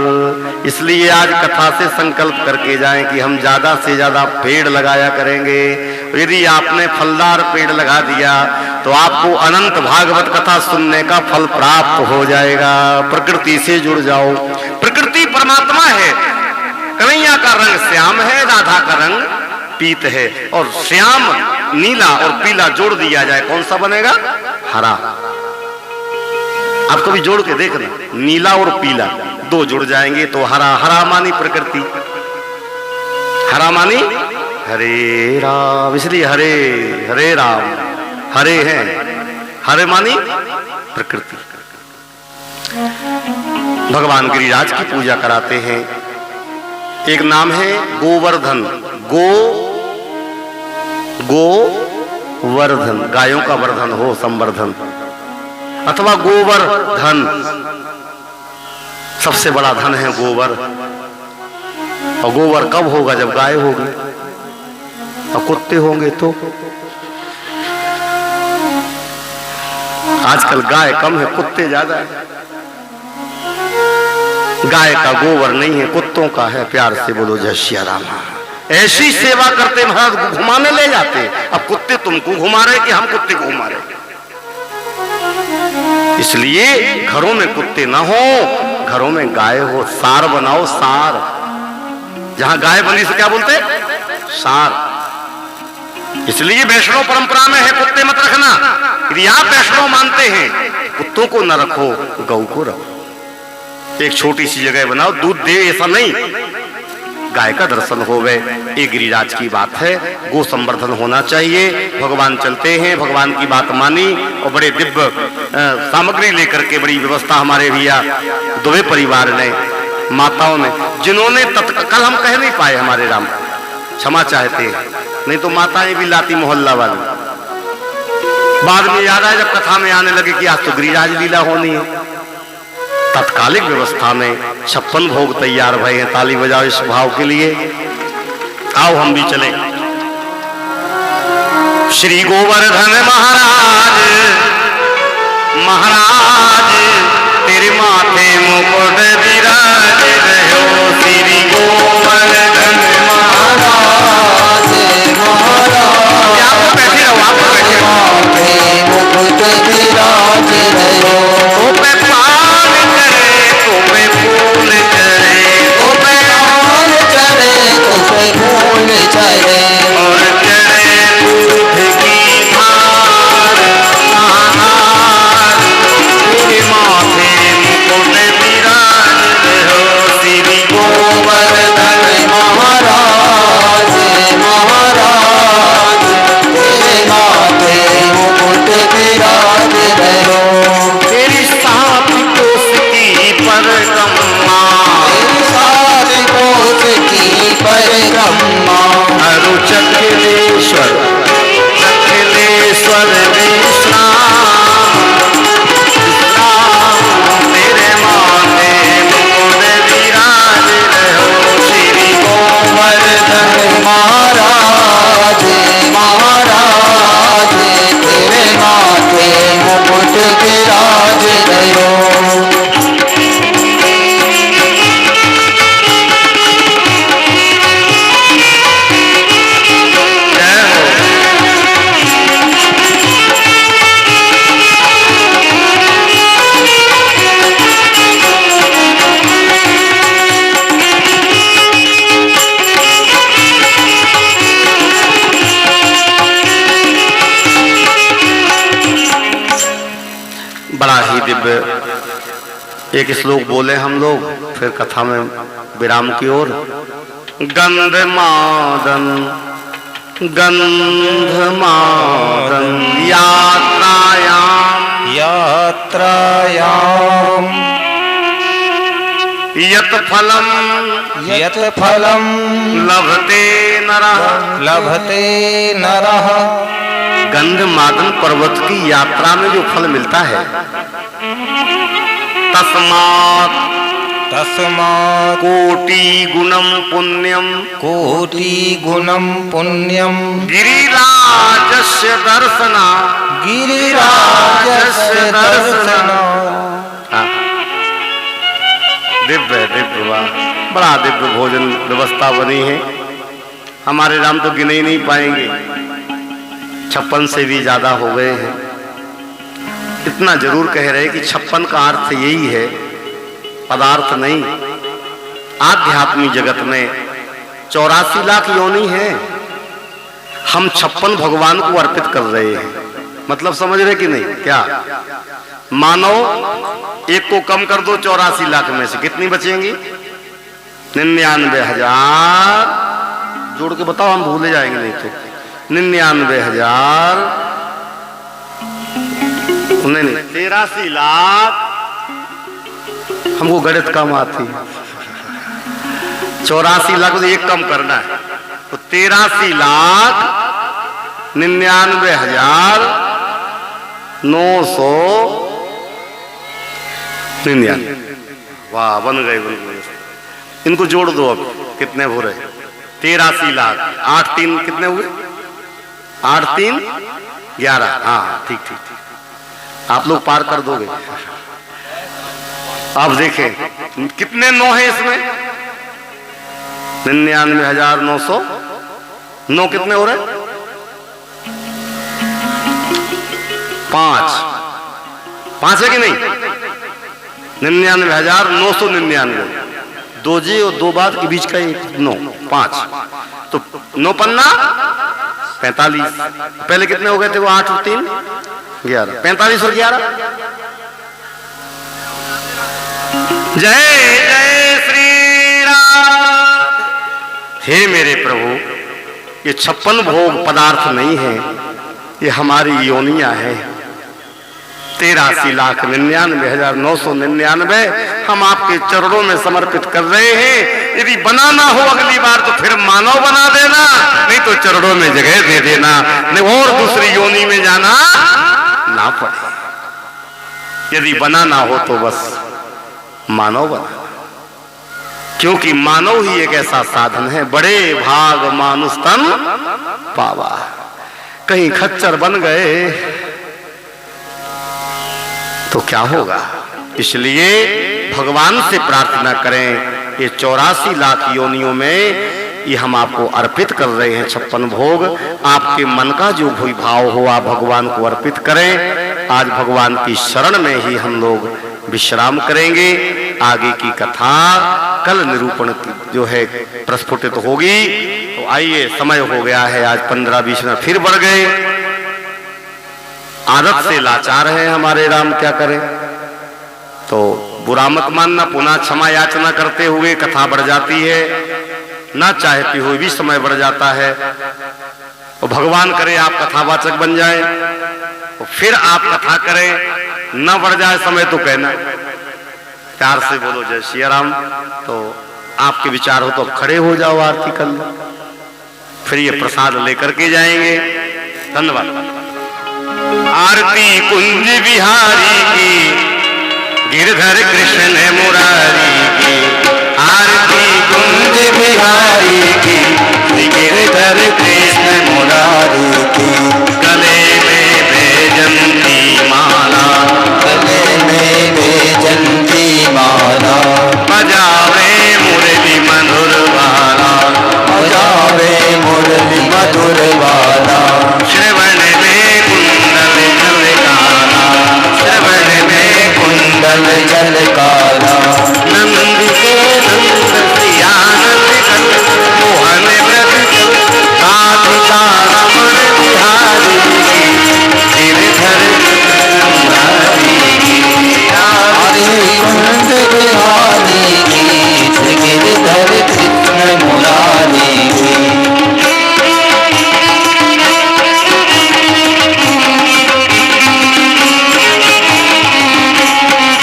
इसलिए आज कथा से संकल्प करके जाएं कि हम ज्यादा से ज्यादा पेड़ लगाया करेंगे। यदि आपने फलदार पेड़ लगा दिया तो आपको अनंत भागवत कथा सुनने का फल प्राप्त हो जाएगा। प्रकृति से जुड़ जाओ। प्रकृति परमात्मा है। कन्हैया का रंग श्याम है, राधा का रंग पीत है, और श्याम नीला और पीला जोड़ दिया जाए कौन सा बनेगा? हरा। आप कभी जोड़ के देखना, नीला और पीला दो जुड़ जाएंगे तो हरा। हरा मानी प्रकृति, हरा मानी हरे राम, इसलिए हरे हरे राम, हरे हैं, हरे मानी प्रकृति। भगवान गिरिराज की पूजा कराते हैं। एक नाम है गोवर्धन। गोवर्धन, गायों का वर्धन हो, संवर्धन, अथवा गोवर्धन। सबसे बड़ा धन है गोबर। और गोबर कब होगा? जब गाय होगी। और कुत्ते होंगे तो? आजकल गाय कम है, कुत्ते ज्यादा है। गाय का गोबर नहीं है, कुत्तों का है। प्यार से बोलो जय सिया राम। ऐसी सेवा करते महाराज, घुमाने ले जाते। अब कुत्ते तुमको घुमा रहे कि हम कुत्ते को घुमा रहे? इसलिए घरों में कुत्ते ना हो, घरों में गाय हो। सार बनाओ, सार। जहां गाय बनी से क्या बोलते? सार। इसलिए वैष्णव परंपरा में है कुत्ते मत रखना। यदि आप वैष्णव मानते हैं, कुत्तों को न रखो, गौ को रखो। एक छोटी सी जगह बनाओ, दूध दे ऐसा नहीं, गाय का दर्शन होवे। ये गिरिराज की बात है। गो संवर्धन होना चाहिए। भगवान चलते हैं, भगवान की बात मानी और बड़े दिव्य सामग्री लेकर के बड़ी व्यवस्था हमारे भैया दुबे परिवार ने, माताओं ने, जिन्होंने कल हम कह नहीं पाए, हमारे राम क्षमा चाहते हैं, नहीं तो माताएं भी लाती मोहल्ला वाली। बाद में याद आया जब कथा में आने लगे कि आज तो गिरिराज लीला होनी है। तत्कालिक व्यवस्था में 56 भोग तैयार भए हैं। ताली बजाओ इस भाव के लिए। आओ हम भी चले। श्री गोवर्धन महाराज, महाराज तेरे माथे मुकुट विराज रहो। श्री गोवर्धन महाराज, महाराज आप बैठे रहो, आप बैठे माथे मुकुट विराज रहो। फूल चढ़े, फूल चढ़े और चढ़े दूध की धार, तेरे माथे मुकुट विराज रहो। श्री गोवर्धन महाराज, महाराज तेरे माथे मुकुट विराज रहो। तेरी सात कोस की परिक्रमा, परिक्रमा अरु चखलेश्वर, चखलेश्वर विश्राम, तेरे माथे मुकुट विराज रहो। श्री गोवर्धन महाराज, महाराज तेरे माथे मुकुट विराज रहो। बड़ा ही दिव्य एक श्लोक बोले हम लोग, फिर कथा में विराम की ओर। गंधमादन, गंधमादन यात्रायाम, यात्रायाम यत फलम, यत फलम लभते नरः, लभते नरः। गंधमादन पर्वत की यात्रा में जो फल मिलता है, तस्मात्, तस्मात् कोटि गुणम पुण्यम, कोटि गुणम पुण्यम गिरिराजस्य दर्शना, गिरिराजस्य दर्शना। दिव्य दिव्य, वाह, बड़ा दिव्य भोजन व्यवस्था बनी है। हमारे राम तो गिने ही नहीं पाएंगे, 56 से भी ज्यादा हो गए हैं। इतना जरूर कह रहे कि 56 का अर्थ यही है, पदार्थ नहीं। आध्यात्मिक जगत में 84 लाख योनि है, हम 56 भगवान को अर्पित कर रहे हैं। मतलब समझ रहे कि नहीं? क्या मानो एक को कम कर दो 84 लाख में से कितनी बचेंगी? 99,000। जोड़ के बताओ, हम भूले जाएंगे नहीं तो। 99,000 नहीं 83 लाख। हमको गणित कम आती, 84 लाख तो एक कम करना है, तो 83 लाख 99,999। वाह, बन गए, बन गए। इनको जोड़ दो अब, कितने हो रहे? 83 लाख 8 3 कितने हुए? 8 3 11। हाँ ठीक ठीक ठीक, आप लोग पार कर दोगे। आप देखें कितने 9 है इसमें? 99,900। 9 कितने हो रहे? 5 5 है कि नहीं? 99,999। 2 जी और 2 बाद के बीच का 9 5, तो 9 पन्ना 45। पहले कितने हो गए थे वो? 8 और 3 11, 45 और 11। जय जय श्री राम। हे मेरे प्रभु, ये 56 भोग पदार्थ नहीं है, ये हमारी योनियां हैं। 83,99,999 हम आपके चरणों में समर्पित कर रहे हैं। यदि बनाना हो अगली बार तो फिर मानव बना देना, नहीं तो चरणों में जगह दे देना, नहीं और दूसरी योनि में जाना ना पड़े। यदि बनाना हो तो बस मानव बना, क्योंकि मानव ही एक ऐसा साधन है, बड़े भाग मानुष तन पावा। कहीं खच्चर बन गए तो क्या होगा? इसलिए भगवान से प्रार्थना करें, ये 84 लाख योनियों में ये हम आपको अर्पित कर रहे हैं 56 भोग। आपके मन का जो भी भाव हो आप भगवान को अर्पित करें। आज भगवान की शरण में ही हम लोग विश्राम करेंगे। आगे की कथा कल निरूपण जो है प्रस्फुटित होगी। तो आइए, समय हो गया है, आज 15-20 मिनट फिर बढ़ गए। आदत से लाचार है हमारे राम, क्या करें? तो बुरा मत मानना, पुनः क्षमा याचना करते हुए कथा बढ़ जाती है, ना चाहते हुए भी समय बढ़ जाता है। तो भगवान करे आप कथावाचक बन जाए, तो फिर आप कथा करें, न बढ़ जाए समय तो कहना, प्यार से बोलो जय श्री राम। तो आपके विचार हो तो अब खड़े हो जाओ, आरती कर लो, फिर ये प्रसाद लेकर के जाएंगे। धन्यवाद। आरती कुंज बिहारी की, गिरधर कृष्ण मुरारी की। आरती कुंज बिहारी की, गिरधर कृष्ण मुरारी की। गले में बैजंती माला, गले में बैजंती माला। बजावे मुरली मधुर वाला, बजावे मुरली मधुर वाला। श्रवण में कुंडल झलकाला, श्रवण में कुंडल झलकाला। नंद के नंद सियानंद कल, मोहन व्रत राधिका रमण बिहारी की। गिरधर मुरारी की। आरती कुंज बिहारी की, गिरधर कृष्ण मुरारी की।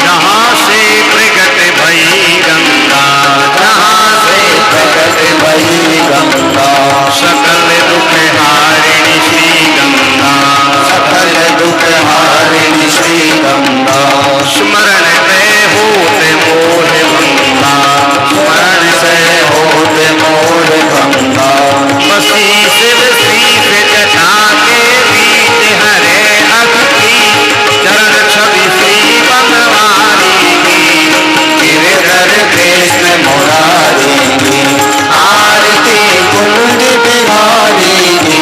जहाँ से प्रगट भई गंगा, जहाँ से प्रगट भई गंगा। सकल दुख हारिणी श्री गंगा। सकल दुख हारिणी श्री गंगा। स्मरण में होते मोह भंगा, स्मरण से होत मोर गंगा। बसी शिव शीश जटा के बीच हरे अग की। चरण छवि श्री बनवारी की। गिरधर कृष्ण मुरारी की। आरती कुंज बिहारी की,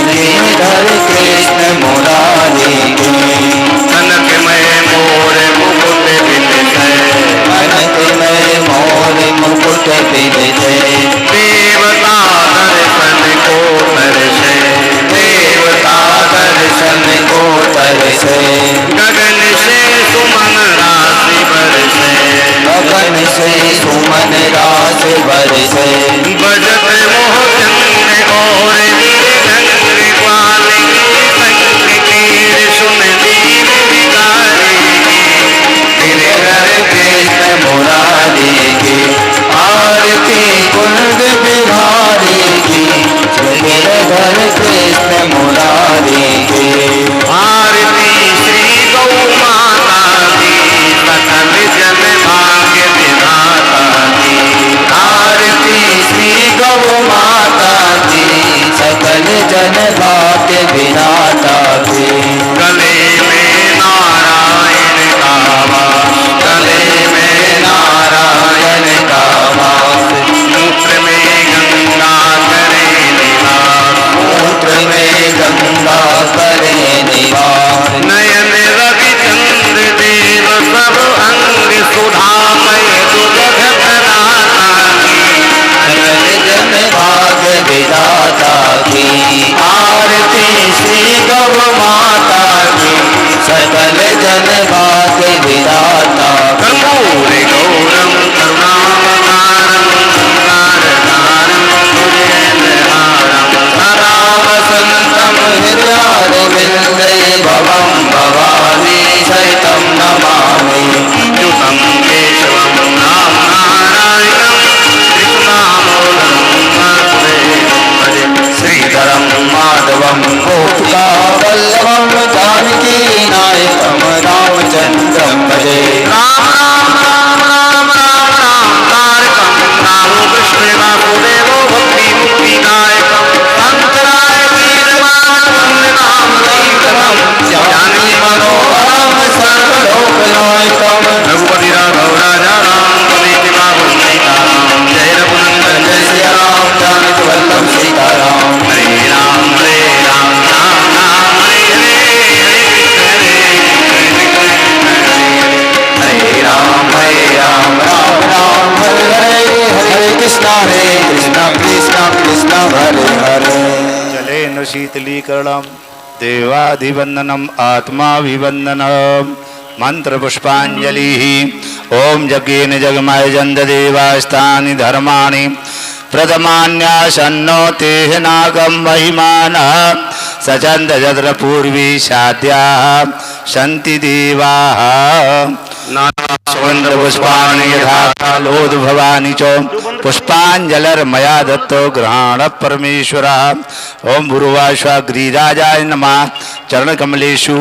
गिरधर कृष्ण मुरारी की। कनकमय मोर मुकुट बिंदित, कनकमय मोर मुकुट बिंदित। देवता दर्शन को तरसे, देवता दर्शन को तरसे। गगन से सुमन राशि बरसे, गगन से सुमन रास बरसे। बजत मोह चंद्र और नीलकंठ ग्वाल संग कीर सुन दीन विकारी की। गिरधर कृष्ण मुरारी की। आरती कुंज बिहारी की, गिरधर कृष्ण मुरारी की। आरती श्री गौ माता की, सकल जन भाग्य विधाता शीतलीकरणम देवाधिवंदनम आत्माभिवंदनम मंत्र पुष्पांजलि। ओम यज्ञेन जगमाय जन्द देवास्तानि धर्माणि प्रथमान्यासन्नो तेह नागम महिमानः सचंद जद्र पूर्वी साध्याः सन्ति देवाः। सुगंध पुष्पाणि यथा कालोद्भवानि च पुष्पांजलिर्मया दत्तो गृहाण परमेश्वरः। ओम भूर्भुवः गिरिराजाय नमः। चरणकमलेषु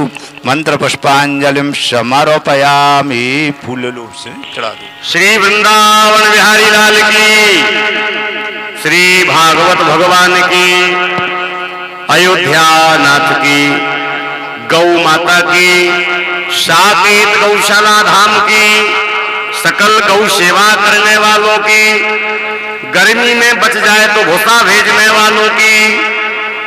मंत्र पुष्पांजलिं समर्पयामि। फूल लोग से चढ़ा दो। श्री वृंदावन बिहारी लाल की, श्री भागवत भगवान की, अयोध्या नाथ की, गौ माता की, साकेत गौशाला धाम की, सकल गौ सेवा करने वालों की, गर्मी में बच जाए तो भूसा भेजने वालों की,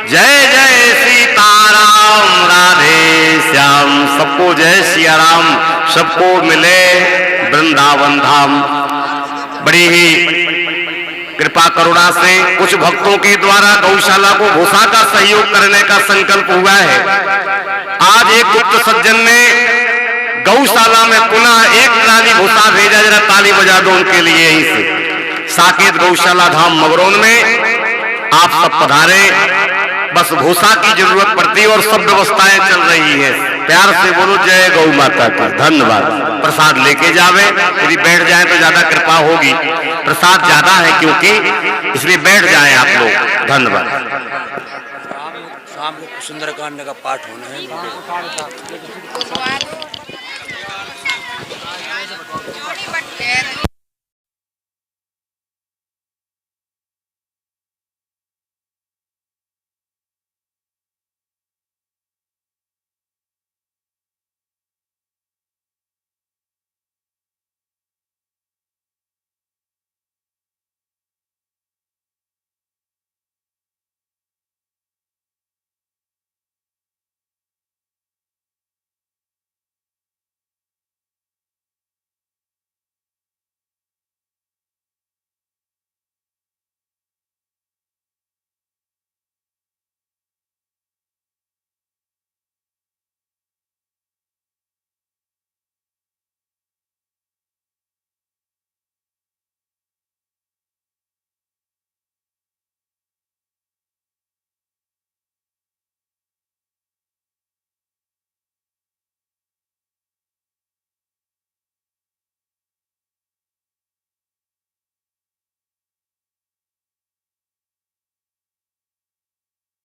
जय जय सीताराम राधे श्याम। सबको जय सिया राम, सबको मिले वृंदावन धाम। बड़ी ही कृपा करुणा से कुछ भक्तों के द्वारा गौशाला को भूसा का सहयोग करने का संकल्प हुआ है। आज एक गुप्त सज्जन ने गौशाला में पुनः एक ट्राली भूसा भेजा। जरा ताली बजा दो उनके लिए। यहीं से साकेत गौशाला धाम मगरौन में आप सब पधारे। बस भूसा की जरूरत पड़ती है और सब व्यवस्थाएं चल रही है। प्यार से बोलो जय गौ माता का। धन्यवाद। प्रसाद लेके जावे, यदि बैठ जाए तो ज्यादा कृपा होगी। प्रसाद ज्यादा है क्योंकि, इसलिए बैठ जाएं आप लोग। धन्यवाद। शाम को सुंदरकांड का पाठ होना है।